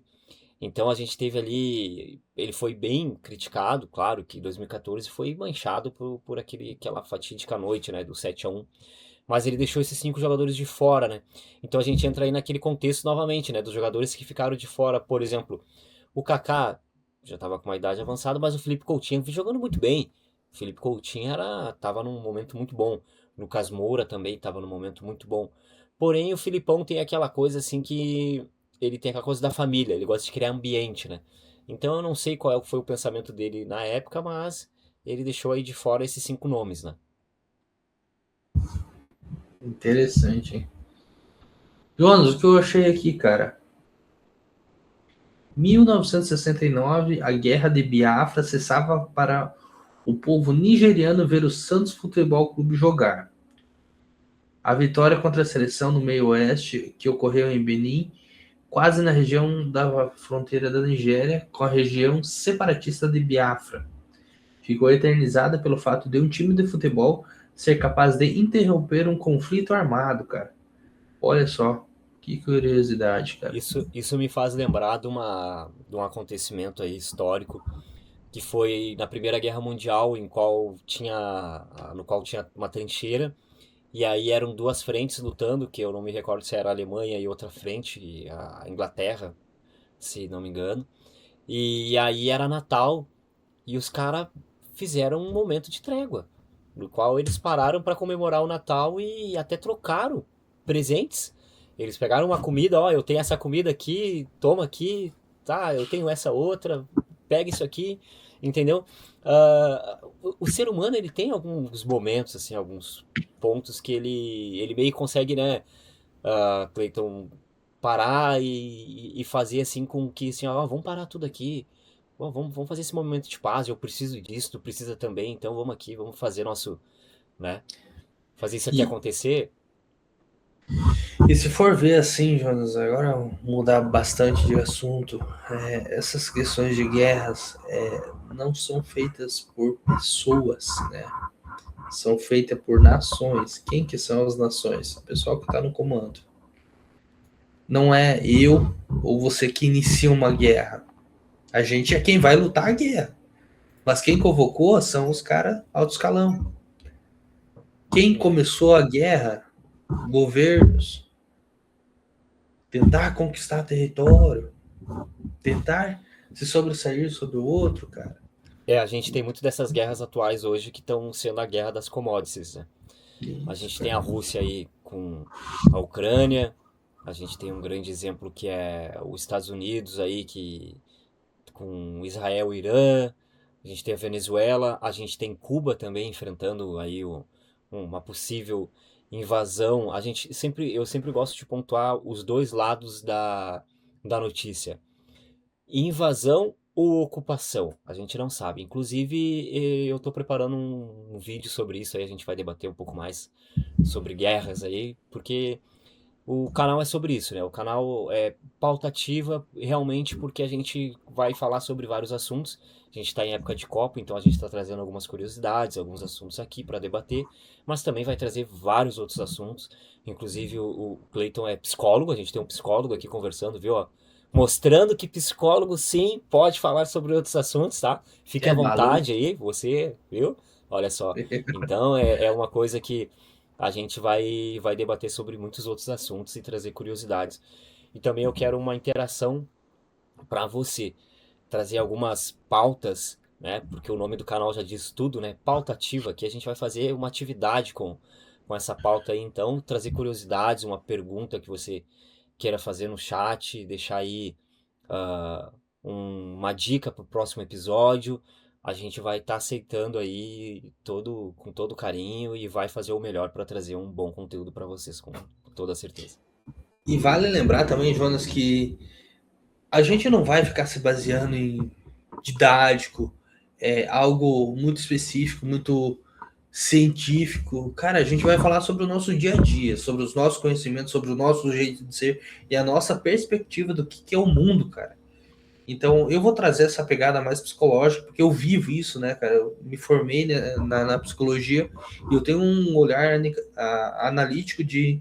Então a gente teve ali, ele foi bem criticado, claro que 2014 foi manchado por aquela fatídica noite, né, do 7-1. Mas ele deixou esses 5 jogadores de fora, né? Então a gente entra aí naquele contexto novamente, né? Dos jogadores que ficaram de fora, por exemplo, o Kaká já estava com uma idade avançada, mas o Felipe Coutinho vem jogando muito bem. O Felipe Coutinho tava num momento muito bom. O Lucas Moura também estava num momento muito bom. Porém, o Filipão tem aquela coisa assim que ele tem aquela coisa da família, ele gosta de criar ambiente, né? Então eu não sei foi o pensamento dele na época, mas ele deixou aí de fora esses 5 nomes, né? Interessante, hein? Jonas, o que eu achei aqui, cara? 1969, a Guerra de Biafra cessava para o povo nigeriano ver o Santos Futebol Clube jogar. A vitória contra a seleção no meio-oeste, que ocorreu em Benin, quase na região da fronteira da Nigéria com a região separatista de Biafra, ficou eternizada pelo fato de um time de futebol ser capaz de interromper um conflito armado, cara. Olha só, que curiosidade, cara. Isso me faz lembrar de um acontecimento aí histórico que foi na Primeira Guerra Mundial, no qual tinha uma trincheira, e aí eram 2 frentes lutando, que eu não me recordo se era a Alemanha e outra frente, a Inglaterra, se não me engano. E aí era Natal, e os caras fizeram um momento de trégua, no qual eles pararam para comemorar o Natal e até trocaram presentes. Eles pegaram uma comida, ó, eu tenho essa comida aqui, toma aqui, tá, eu tenho essa outra, pega isso aqui, entendeu? O ser humano, ele tem alguns momentos, assim, alguns pontos que ele meio que consegue, né, Cleiton, parar e fazer assim com que, assim, ó, vamos parar tudo aqui, vamos fazer esse momento de paz, eu preciso disso, tu precisa também, então vamos aqui, vamos fazer nosso, né, fazer isso aqui E, acontecer. e se for ver assim, Jonas, agora mudar bastante de assunto, essas questões de guerras não são feitas por pessoas, né? São feitas por nações. Quem que são as nações? O pessoal que está no comando. Não é eu ou você que inicia uma guerra. A gente é quem vai lutar a guerra. Mas quem convocou são os caras alto escalão. Quem É, começou a guerra? Governos. Tentar conquistar território. Tentar se sobressair sobre o outro, cara. a gente tem muito dessas guerras atuais hoje que estão sendo a guerra das commodities, né? A Isso, gente tem a cara. Rússia aí com a Ucrânia, a gente tem um grande exemplo que é os Estados Unidos aí com Israel e Irã, a gente tem a Venezuela, a gente tem Cuba também enfrentando aí uma possível invasão. Eu sempre gosto de pontuar os dois lados da notícia. Invasão ou ocupação? A gente não sabe. Inclusive, eu estou preparando um vídeo sobre isso aí, a gente vai debater um pouco mais sobre guerras aí, porque O canal é sobre isso, né? O canal é pauta ativa realmente porque a gente vai falar sobre vários assuntos. A gente está em época de Copa, então a gente está trazendo algumas curiosidades, alguns assuntos aqui para debater, mas também vai trazer vários outros assuntos. Inclusive o Clayton é psicólogo, a gente tem um psicólogo aqui conversando, viu? Ó, mostrando que psicólogo sim pode falar sobre outros assuntos, tá? Fique à É maluco. vontade aí, você, viu? Olha só. Então é uma coisa que a gente vai debater sobre muitos outros assuntos e trazer curiosidades. E também eu quero uma interação para você, trazer algumas pautas, né? Porque o nome do canal já diz tudo, né? Pauta ativa, que a gente vai fazer uma atividade com essa pauta aí, então, trazer curiosidades, uma pergunta que você queira fazer no chat, deixar aí ah, uma dica para o próximo episódio. A gente vai estar aceitando aí com todo carinho e vai fazer o melhor para trazer um bom conteúdo para vocês, com toda certeza. E vale lembrar também, Jonas, que a gente não vai ficar se baseando em didático, algo muito específico, muito científico. Cara, a gente vai falar sobre o nosso dia a dia, sobre os nossos conhecimentos, sobre o nosso jeito de ser e a nossa perspectiva do que é o mundo, cara. Então, eu vou trazer essa pegada mais psicológica, porque eu vivo isso, né, cara? Eu me formei, né, na psicologia e eu tenho um olhar analítico de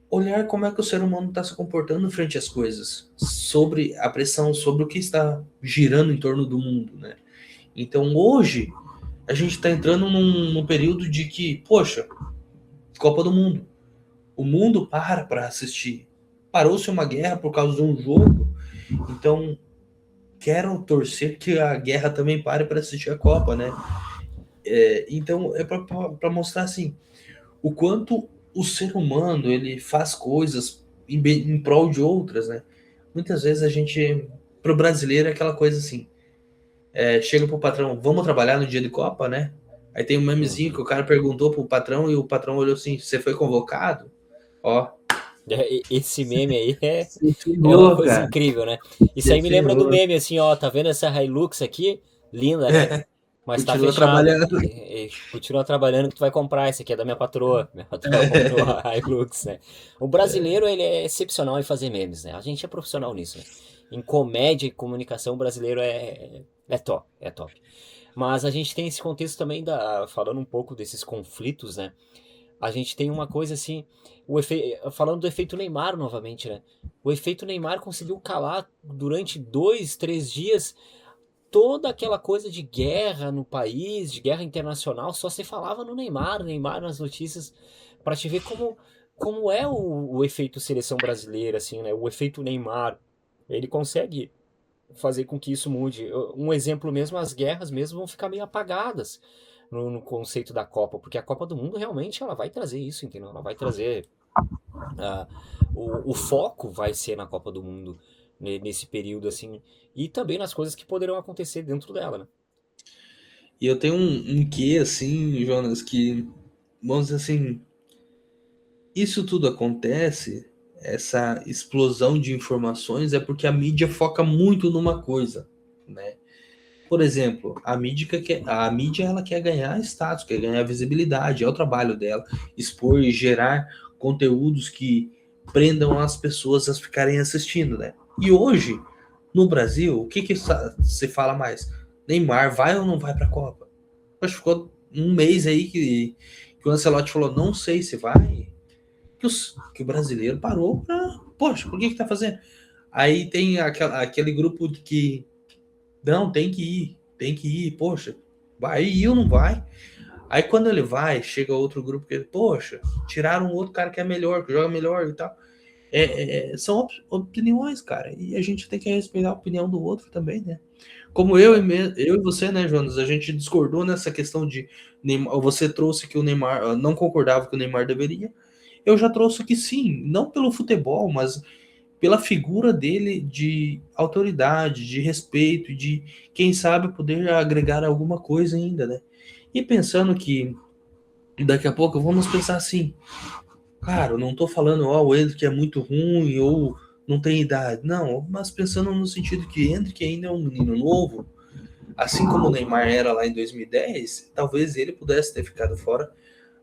olhar como é que o ser humano está se comportando frente às coisas, sobre a pressão, sobre o que está girando em torno do mundo, né? Então, hoje, a gente está entrando num período de que, poxa, Copa do Mundo. O mundo para assistir. Parou-se uma guerra por causa de um jogo. Então, quero torcer que a guerra também pare para assistir a Copa, né? Então, é para mostrar assim o quanto o ser humano ele faz coisas em prol de outras, né? Muitas vezes a gente, pro brasileiro, é aquela coisa assim: chega pro patrão, vamos trabalhar no dia de Copa, né? Aí tem um memezinho que Uhum. o cara perguntou pro patrão e o patrão olhou assim: você foi convocado? Ó, Esse meme aí se é uma ferrou, coisa cara. incrível, né? Isso Se aí me lembra do ferrou. meme, assim, ó, tá vendo essa Hilux aqui? Linda, né? Mas tá Continua fechada. trabalhando. Continua trabalhando que tu vai comprar. Esse aqui é da minha patroa. Minha patroa comprou a Hilux, né? O brasileiro, ele é excepcional em fazer memes, né? A gente é profissional nisso, né? Em comédia e comunicação, o brasileiro é top, é top. Mas a gente tem esse contexto também falando um pouco desses conflitos, né? A gente tem uma coisa assim, falando do efeito Neymar novamente, né? O efeito Neymar conseguiu calar durante 2, 3 dias toda aquela coisa de guerra no país, de guerra internacional, só se falava no Neymar, Neymar nas notícias, para te ver como é o efeito seleção brasileira, assim, né? O efeito Neymar, ele consegue fazer com que isso mude. Um exemplo mesmo, as guerras mesmo vão ficar meio apagadas no conceito da Copa, porque a Copa do Mundo realmente ela vai trazer isso, entendeu? Ela vai trazer ah, o foco vai ser na Copa do Mundo nesse período assim e também nas coisas que poderão acontecer dentro dela, né? E eu tenho um quê, assim, Jonas, que, vamos dizer assim, isso tudo acontece, essa explosão de informações, é porque a mídia foca muito numa coisa, né? Por exemplo, a mídia ela quer ganhar status, quer ganhar visibilidade, é o trabalho dela, expor e gerar conteúdos que prendam as pessoas a ficarem assistindo, né? E hoje, no Brasil, o que se fala mais? Neymar vai ou não vai para a Copa? Acho que ficou um mês aí que o Ancelotti falou, não sei se vai, que o brasileiro parou pra, poxa, por que tá fazendo? Aí tem aquele grupo de que, não, tem que ir, poxa, vai ir ou não vai? Aí quando ele vai, chega outro grupo que, poxa, tiraram outro cara que é melhor, que joga melhor e tal. São opiniões, cara, e a gente tem que respeitar a opinião do outro também, né? Como É. eu e você, né, Jonas, a gente discordou nessa questão de Neymar, você trouxe que o Neymar não concordava que o Neymar deveria. Eu já trouxe que sim, não pelo futebol, mas pela figura dele de autoridade, de respeito, de quem sabe poder agregar alguma coisa ainda, né? E pensando que daqui a pouco vamos pensar assim, cara, eu não tô falando, ó, o Endrick é muito ruim ou não tem idade, não, mas pensando no sentido que Endrick ainda é um menino novo, assim como o Neymar era lá em 2010, talvez ele pudesse ter ficado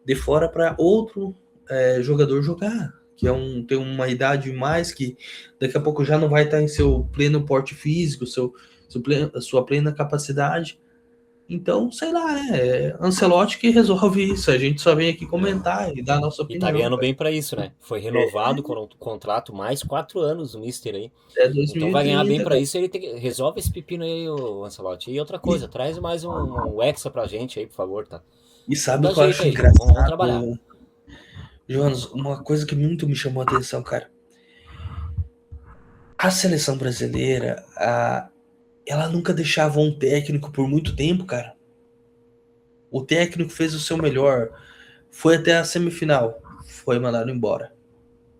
de fora para outro jogador jogar, que tem uma idade mais, que daqui a pouco já não vai estar em seu pleno porte físico, sua plena capacidade. Então, sei lá, né? É Ancelotti que resolve isso. A gente só vem aqui É. comentar e dar a nossa E tá opinião, ganhando cara. bem pra isso, né? Foi renovado com um contrato mais 4 anos o Mister aí. É Então vai ganhar bem 2030, pra cara. isso, ele resolve esse pepino aí, o Ancelotti. E outra coisa, traz mais um Hexa pra gente aí, por favor, tá? E Vamos sabe o dar que eu jeito acho aí, vamos trabalhar. engraçado, Jonas? Uma coisa que muito me chamou a atenção, cara. A seleção brasileira, ela nunca deixava um técnico por muito tempo, cara. O técnico fez o seu melhor, foi até a semifinal, foi mandado embora.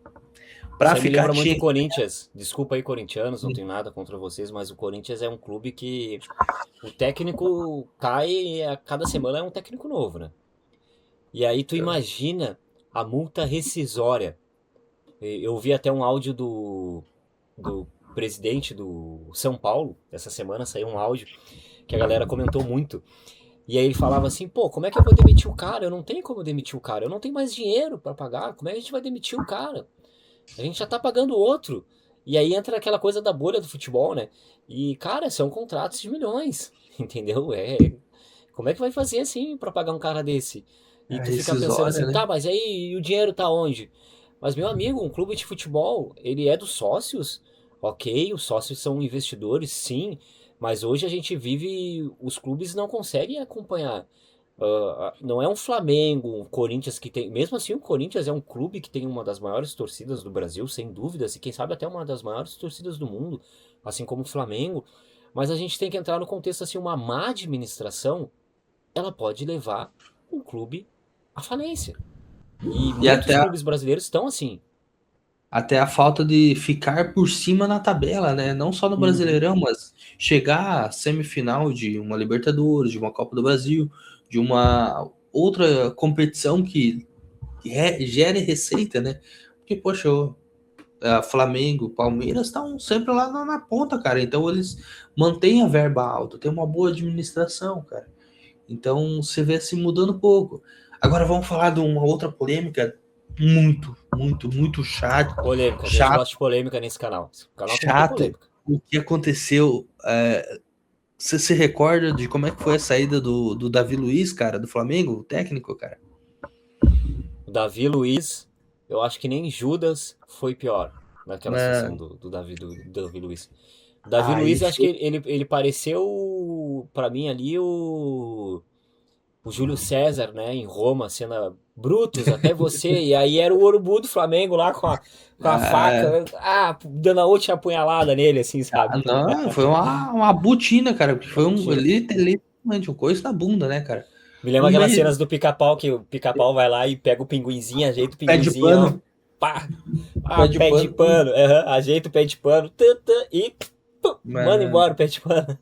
Isso Pra aí me ficar lembra muito tinha o Corinthians. Desculpa aí, corintianos, não tenho nada contra vocês, mas o Corinthians é um clube que o técnico cai e a cada semana é um técnico novo, né? E aí tu imagina a multa rescisória. Eu vi até um áudio do presidente do São Paulo, essa semana saiu um áudio que a galera comentou muito. E aí ele falava assim, pô, como é que eu vou demitir o cara? Eu não tenho como demitir o cara, eu não tenho mais dinheiro pra pagar, como é que a gente vai demitir o cara? A gente já tá pagando outro. E aí entra aquela coisa da bolha do futebol, né? E, cara, são contratos de milhões, entendeu? Como é que vai fazer assim pra pagar um cara desse? E a tu fica pensando rescisória, assim, né? tá, mas aí e o dinheiro tá onde? Mas, meu amigo, um clube de futebol, ele é dos sócios, ok, os sócios são investidores, sim, mas hoje a gente vive, os clubes não conseguem acompanhar. Não é um Flamengo, um Corinthians que tem. Mesmo assim, o Corinthians é um clube que tem uma das maiores torcidas do Brasil, sem dúvidas, e quem sabe até uma das maiores torcidas do mundo, assim como o Flamengo. Mas a gente tem que entrar no contexto assim, uma má administração, ela pode levar um clube à falência. E E muitos clubes brasileiros estão assim. até a falta de ficar por cima na tabela, né? Não só no Uhum. Brasileirão, mas chegar à semifinal de uma Libertadores, de uma Copa do Brasil, de uma outra competição que gere receita, né? Porque, poxa, Flamengo, Palmeiras estão sempre lá na ponta, cara. Então eles mantêm a verba alta, tem uma boa administração, cara. Então você vê se mudando um pouco. Agora vamos falar de uma outra polêmica muito Polêmica, a gente chata, gosta de polêmica nesse canal. Esse canal tem que ter chata. polêmica. O que aconteceu? Você se recorda de como é que foi a saída do Davi Luiz, cara, do Flamengo, o técnico, cara? O Davi Luiz, eu acho que nem Judas foi pior naquela situação Na, do Davi Luiz. O Davi aí Luiz, eu acho que foi. ele pareceu, pra mim, ali o Júlio César, né, em Roma, cena Brutus, até você, e aí era o Urubu do Flamengo lá com a Ah, faca, dando a última apunhalada nele, assim, sabe? não, foi uma butina, cara, porque foi Mentira. literalmente um coice na bunda, né, cara? Me lembra Um aquelas mês, cenas do Pica-Pau, que o Pica-Pau vai lá e pega o pinguinzinho, ajeita o pé de pinguinzinho, ó, pano, pá, pé de pé de pano. pano, ajeita o pé de pano, e pum, manda Mas, embora o pé de pano.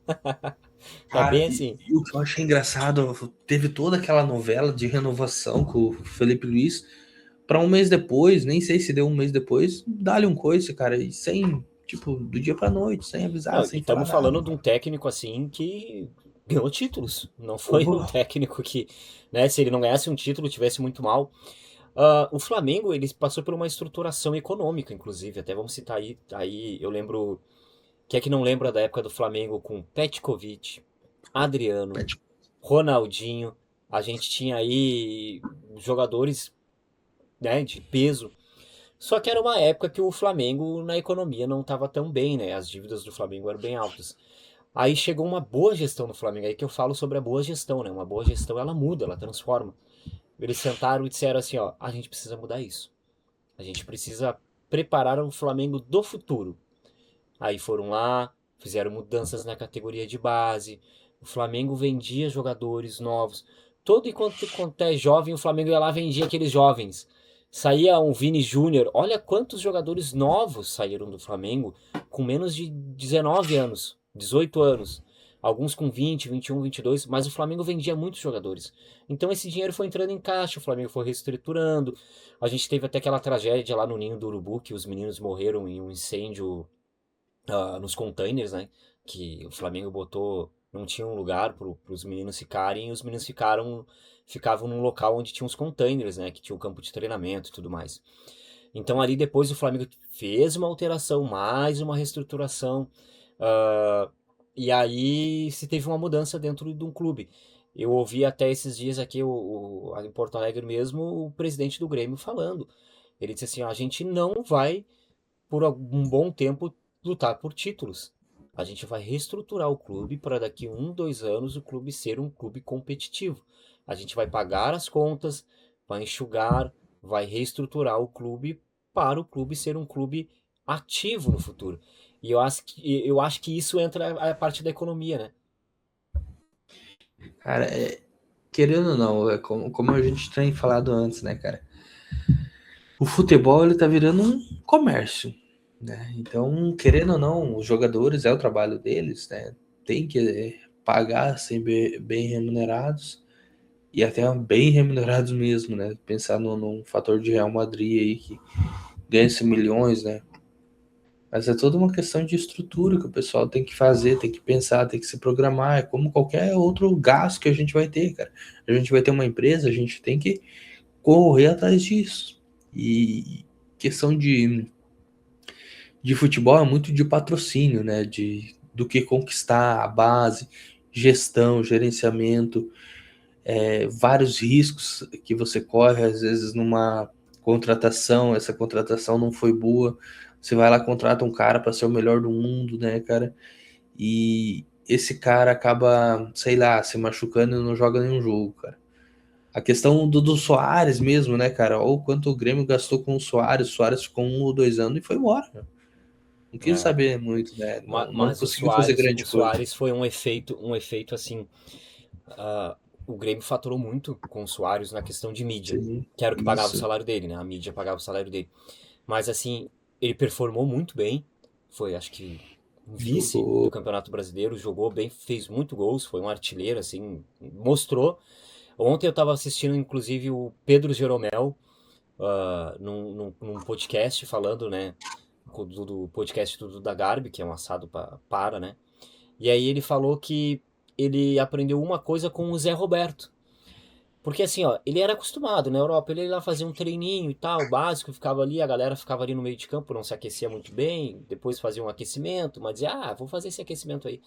É cara, bem e, assim. e o que eu achei engraçado, teve toda aquela novela de renovação com o Felipe Luiz, para um mês depois, nem sei se deu um mês depois, dá-lhe um coice, cara, e sem, tipo, do dia pra noite, sem avisar, Não, e sem falar estamos nada. falando de um técnico assim que ganhou títulos. Não foi um Porra, técnico que, né, se ele não ganhasse um título, tivesse muito mal. O Flamengo, ele passou por uma estruturação econômica, inclusive. Até vamos citar aí eu lembro. Quem é que não lembra da época do Flamengo com Petkovic, Adriano, Ronaldinho? A gente tinha aí jogadores, né, de peso. Só que era uma época que o Flamengo na economia não estava tão bem, né? As dívidas do Flamengo eram bem altas. Aí chegou uma boa gestão no Flamengo, aí que eu falo sobre a boa gestão, né? Uma boa gestão ela muda, ela transforma. Eles sentaram e disseram assim, ó, a gente precisa mudar isso. A gente precisa preparar o Flamengo do futuro. Aí foram lá, fizeram mudanças na categoria de base. O Flamengo vendia jogadores novos. Todo enquanto é jovem, o Flamengo ia lá e vendia aqueles jovens. Saía um Vini Júnior. Olha quantos jogadores novos saíram do Flamengo com menos de 19 anos, 18 anos. Alguns com 20, 21, 22, mas o Flamengo vendia muitos jogadores. Então esse dinheiro foi entrando em caixa, o Flamengo foi reestruturando. A gente teve até aquela tragédia lá no Ninho do Urubu, que os meninos morreram em um incêndio nos containers, né? Que o Flamengo botou, não tinha um lugar para os meninos ficarem, e os meninos ficavam num local onde tinha os containers, né? Que tinha o campo de treinamento e tudo mais. Então ali depois o Flamengo fez uma alteração, mais uma reestruturação, ah, e aí se teve uma mudança dentro de um clube. Eu ouvi até esses dias aqui, em Porto Alegre mesmo, o presidente do Grêmio falando. Ele disse assim: "Ó, a gente não vai, por algum bom tempo, lutar por títulos. A gente vai reestruturar o clube para daqui 1, 2 anos o clube ser um clube competitivo. A gente vai pagar as contas, vai enxugar, vai reestruturar o clube para o clube ser um clube ativo no futuro." E eu acho que isso entra a parte da economia, né? Cara, querendo ou não, como a gente tem falado antes, né, cara? O futebol ele tá virando um comércio, né? Então, querendo ou não, os jogadores é o trabalho deles, né? Tem que pagar, ser bem remunerados e até bem remunerados mesmo, né? Pensar num fator de Real Madrid aí que ganha-se milhões, né? Mas é toda uma questão de estrutura que o pessoal tem que fazer, tem que pensar, tem que se programar. É como qualquer outro gasto que a gente vai ter, cara. A gente vai ter uma empresa, a gente tem que correr atrás disso. E questão de futebol é muito de patrocínio, né? Do que conquistar, a base, gestão, gerenciamento, vários riscos que você corre, às vezes numa contratação, essa contratação não foi boa, você vai lá contrata um cara para ser o melhor do mundo, né, cara? E esse cara acaba, sei lá, se machucando e não joga nenhum jogo, cara. A questão do Soares mesmo, né, cara? Ou quanto o Grêmio gastou com o Soares ficou 1 ou 2 anos e foi embora. Não quis É. saber muito, né? Não Mas o conseguiu fazer Soares, o grande coisa. Soares foi um efeito assim. O Grêmio faturou muito com o Soares na questão de mídia, Sim, que era o que pagava o isso. salário dele, né? A mídia pagava o salário dele. Mas assim, ele performou muito bem. Foi, acho que, um vice do Jogou. Campeonato Brasileiro, jogou bem, fez muito gols, foi um artilheiro, assim, mostrou. Ontem eu estava assistindo, inclusive, o Pedro Jeromel, num podcast falando, né? Do podcast do da Garbi, que é um assado para, né? E aí ele falou que ele aprendeu uma coisa com o Zé Roberto. Porque assim, ó, ele era acostumado na Europa, ele ia lá fazer um treininho e tal, básico, ficava ali, a galera ficava ali no meio de campo, não se aquecia muito bem, depois fazia um aquecimento, mas dizia, vou fazer esse aquecimento aí.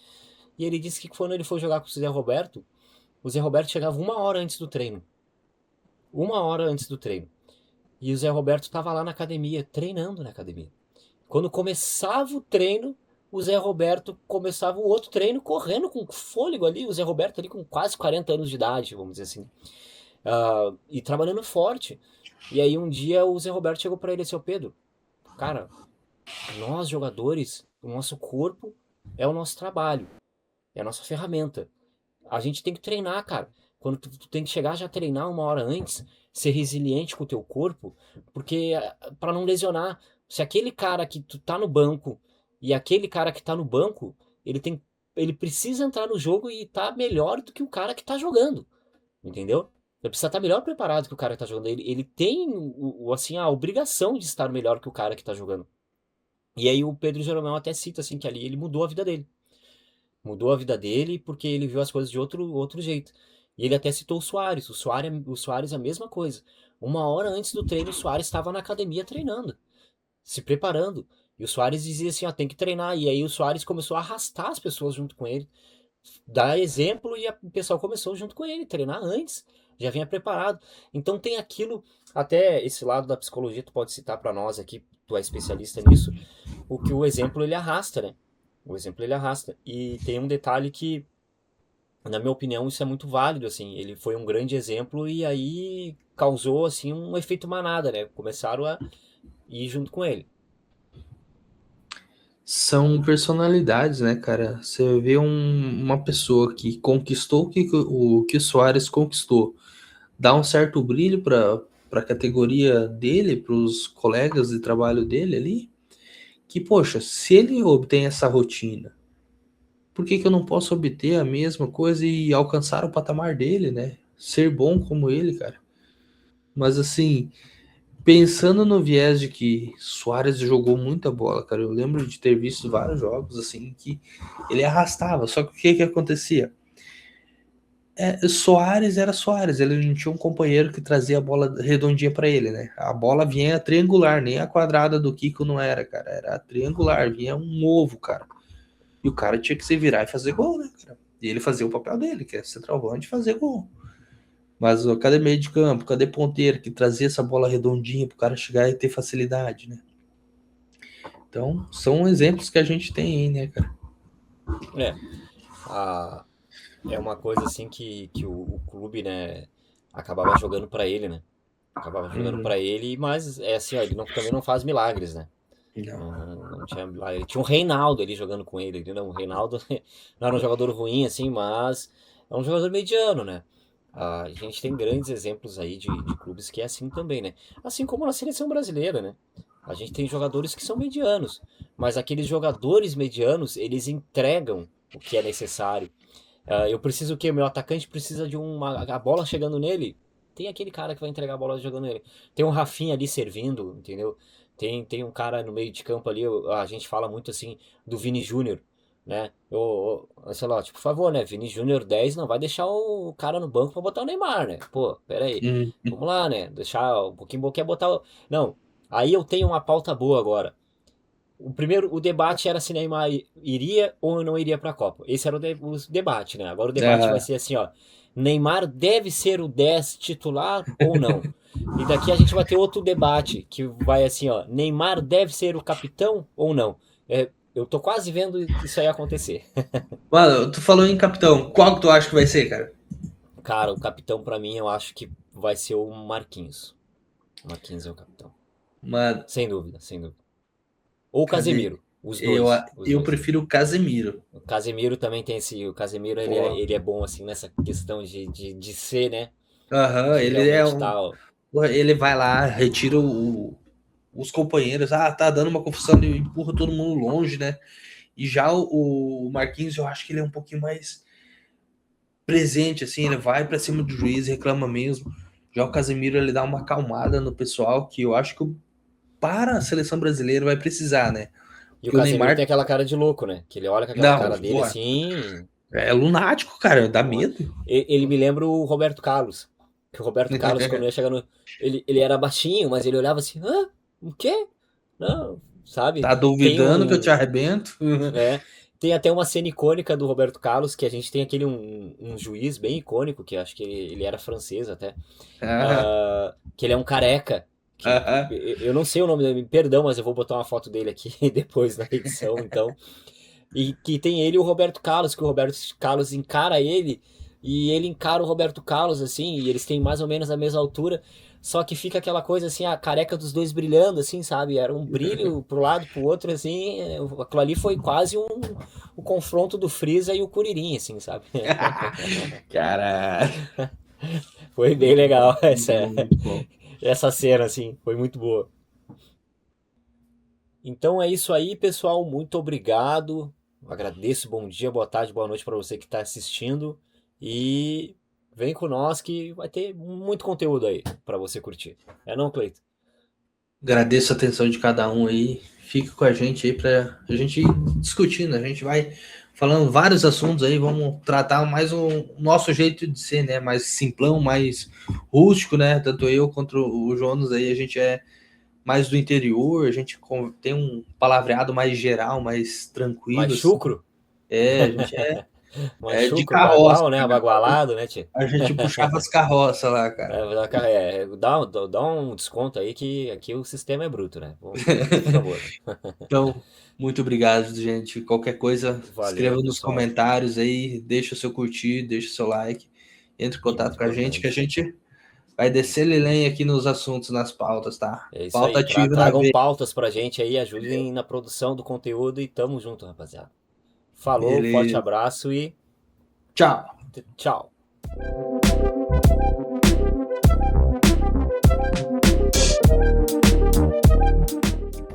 E ele disse que quando ele foi jogar com o Zé Roberto chegava 1 hora antes do treino. 1 hora antes do treino. E o Zé Roberto estava lá na academia, treinando na academia. Quando começava o treino, o Zé Roberto começava o outro treino correndo com fôlego ali, o Zé Roberto ali com quase 40 anos de idade, vamos dizer assim. E trabalhando forte. E aí um dia o Zé Roberto chegou pra ele e disse: "Ô Pedro, cara, nós jogadores, o nosso corpo é o nosso trabalho, é a nossa ferramenta. A gente tem que treinar, cara. Quando tu tem que chegar já a treinar 1 hora antes, ser resiliente com o teu corpo, porque pra não lesionar. Se aquele cara que tu tá no banco e aquele cara que tá no banco, ele precisa entrar no jogo e tá melhor do que o cara que tá jogando, entendeu? Ele precisa estar melhor preparado que o cara que tá jogando. Ele tem assim, a obrigação de estar melhor que o cara que tá jogando. E aí o Pedro Jeromel até cita assim que ali ele mudou a vida dele. Mudou a vida dele porque ele viu as coisas de outro jeito. E ele até citou o Soares. O Soares é a mesma coisa. 1 hora antes do treino, o Soares estava na academia treinando, se preparando. E o Soares dizia assim, ó, tem que treinar. E aí o Soares começou a arrastar as pessoas junto com ele, dar exemplo e o pessoal começou junto com ele, treinar antes, já vinha preparado. Então tem aquilo, até esse lado da psicologia tu pode citar para nós aqui, tu é especialista nisso, o que o exemplo ele arrasta, né? O exemplo ele arrasta. E tem um detalhe que, na minha opinião, isso é muito válido, assim, ele foi um grande exemplo e aí causou, assim, um efeito manada, né? Começaram a ir junto com ele. São personalidades, né, cara? Você vê uma pessoa que conquistou o que o Soares conquistou, dá um certo brilho para a categoria dele, para os colegas de trabalho dele ali, que, poxa, se ele obtém essa rotina, por que que eu não posso obter a mesma coisa e alcançar o patamar dele, né? Ser bom como ele, cara. Mas assim, pensando no viés de que Soares jogou muita bola, cara, eu lembro de ter visto vários jogos assim que ele arrastava. Só que o que que acontecia? Soares era Soares, ele não tinha um companheiro que trazia a bola redondinha pra ele, né? A bola vinha triangular, nem a quadrada do Kiko não era, cara. Era triangular, vinha um ovo, cara. E o cara tinha que se virar e fazer gol, né, cara? E ele fazia o papel dele, que é centroavante, fazer gol. Mas ó, cadê meio de campo? Cadê ponteiro que trazia essa bola redondinha pro cara chegar e ter facilidade, né? Então, são exemplos que a gente tem aí, né, cara? É, a, é uma coisa assim que o clube, né, acabava jogando pra ele, né? Acabava jogando Uhum. pra ele, mas é assim, ó, ele também não faz milagres, né? Não. Não tinha milagre. Tinha um Reinaldo ali jogando com ele, entendeu? O Reinaldo não era um jogador ruim, assim, mas é um jogador mediano, né? A gente tem grandes exemplos aí de clubes que é assim também, né? Assim como na seleção brasileira, né? A gente tem jogadores que são medianos, mas aqueles jogadores medianos, eles entregam o que é necessário. Eu preciso o quê? O meu atacante precisa de a bola chegando nele. Tem aquele cara que vai entregar a bola jogando nele. Tem um Rafinha ali servindo, entendeu? Tem um cara no meio de campo ali, a gente fala muito assim do Vini Júnior, né? Sei lá, tipo, por favor, né? Vini Júnior 10 não vai deixar o cara no banco pra botar o Neymar, né? Pô, pera aí. Uhum. Vamos lá, né? Deixar um pouquinho quer botar o... Não, aí eu tenho uma pauta boa agora. O debate era se Neymar iria ou não iria para a Copa. Esse era o debate, né? Agora o debate vai Aham. ser assim, ó. Neymar deve ser o 10 titular ou não? E daqui a gente vai ter outro debate que vai assim, ó. Neymar deve ser o capitão ou não? Eu tô quase vendo isso aí acontecer. Mano, tu falou em capitão. Qual que tu acha que vai ser, cara? Cara, o capitão pra mim eu acho que vai ser o Marquinhos. O Marquinhos é o capitão. Mano, Sem dúvida, sem dúvida. Ou o cadê? Casemiro. Os Eu, dois. Os eu dois. prefiro o Casemiro. O Casemiro também tem esse. O Casemiro Pô. ele é bom assim nessa questão de ser, né? Aham, De ele é realmente um. tal. Porra, ele vai lá, retira os companheiros. Ah, tá dando uma confusão, ele empurra todo mundo longe, né? E já o Marquinhos, eu acho que ele é um pouquinho mais presente, assim, ele vai pra cima do juiz, reclama mesmo. Já o Casemiro, ele dá uma acalmada no pessoal, que eu acho que para a seleção brasileira vai precisar, né? E o Porque o Casemiro Neymar, tem aquela cara de louco, né? Que ele olha com aquela não, cara dele porra, assim. é lunático, cara, dá Porra. medo. Ele me lembra o Roberto Carlos. Que o Roberto Carlos, quando ia chegar no. Ele era baixinho, mas ele olhava assim: hã? O quê? Não, sabe? Tá Tem duvidando que eu te um. arrebento? É, tem até uma cena icônica do Roberto Carlos, que a gente tem aquele um juiz bem icônico, que acho que ele era francês até. Ah, Que ele é um careca. Que ah, eu não sei o nome dele, perdão, mas eu vou botar uma foto dele aqui depois na edição, então. E que tem ele e o Roberto Carlos, que o Roberto Carlos encara ele e ele encara o Roberto Carlos assim, e eles têm mais ou menos a mesma altura, só que fica aquela coisa assim, a careca dos dois brilhando assim, sabe? Era um brilho pro lado, pro outro assim, aquilo ali foi quase o confronto do Freeza e o Kuririn assim, sabe? caralho. Foi bem Muito bom, legal muito bom, muito bom. essa cena assim, foi muito boa. Então é isso aí, pessoal. Muito obrigado. Agradeço. Bom dia, boa tarde, boa noite para você que está assistindo. E vem com nós que vai ter muito conteúdo aí para você curtir. É não, Cleito? Agradeço a atenção de cada um aí. Fique com a gente aí para a gente ir discutindo. A gente vai falando vários assuntos aí. Vamos tratar mais o nosso jeito de ser, né? Mais simplão, mais rústico, né? Tanto eu quanto o Jonas aí, a gente é mais do interior. A gente tem um palavreado mais geral, mais Mais tranquilo, assim. chucro? É, a gente Mais de chucro, carroça, bagual, né? cara. Abagualado, né, tia? A gente puxava as carroças lá, cara. Dá um desconto aí que aqui o sistema é bruto, né? Por favor. Então, muito obrigado, gente. Qualquer coisa, escreva Valeu, nos pessoal. comentários aí, deixa o seu curtir, deixa o seu like, entre em contato Muito com a gente, que a importante. gente vai descer lenha aqui nos assuntos, nas pautas, tá? É isso Pauta aí. ativa na Tragam veia. pautas pra gente aí, ajudem na produção do conteúdo e tamo junto, rapaziada. Falou, forte Beleza. abraço e Tchau. tchau.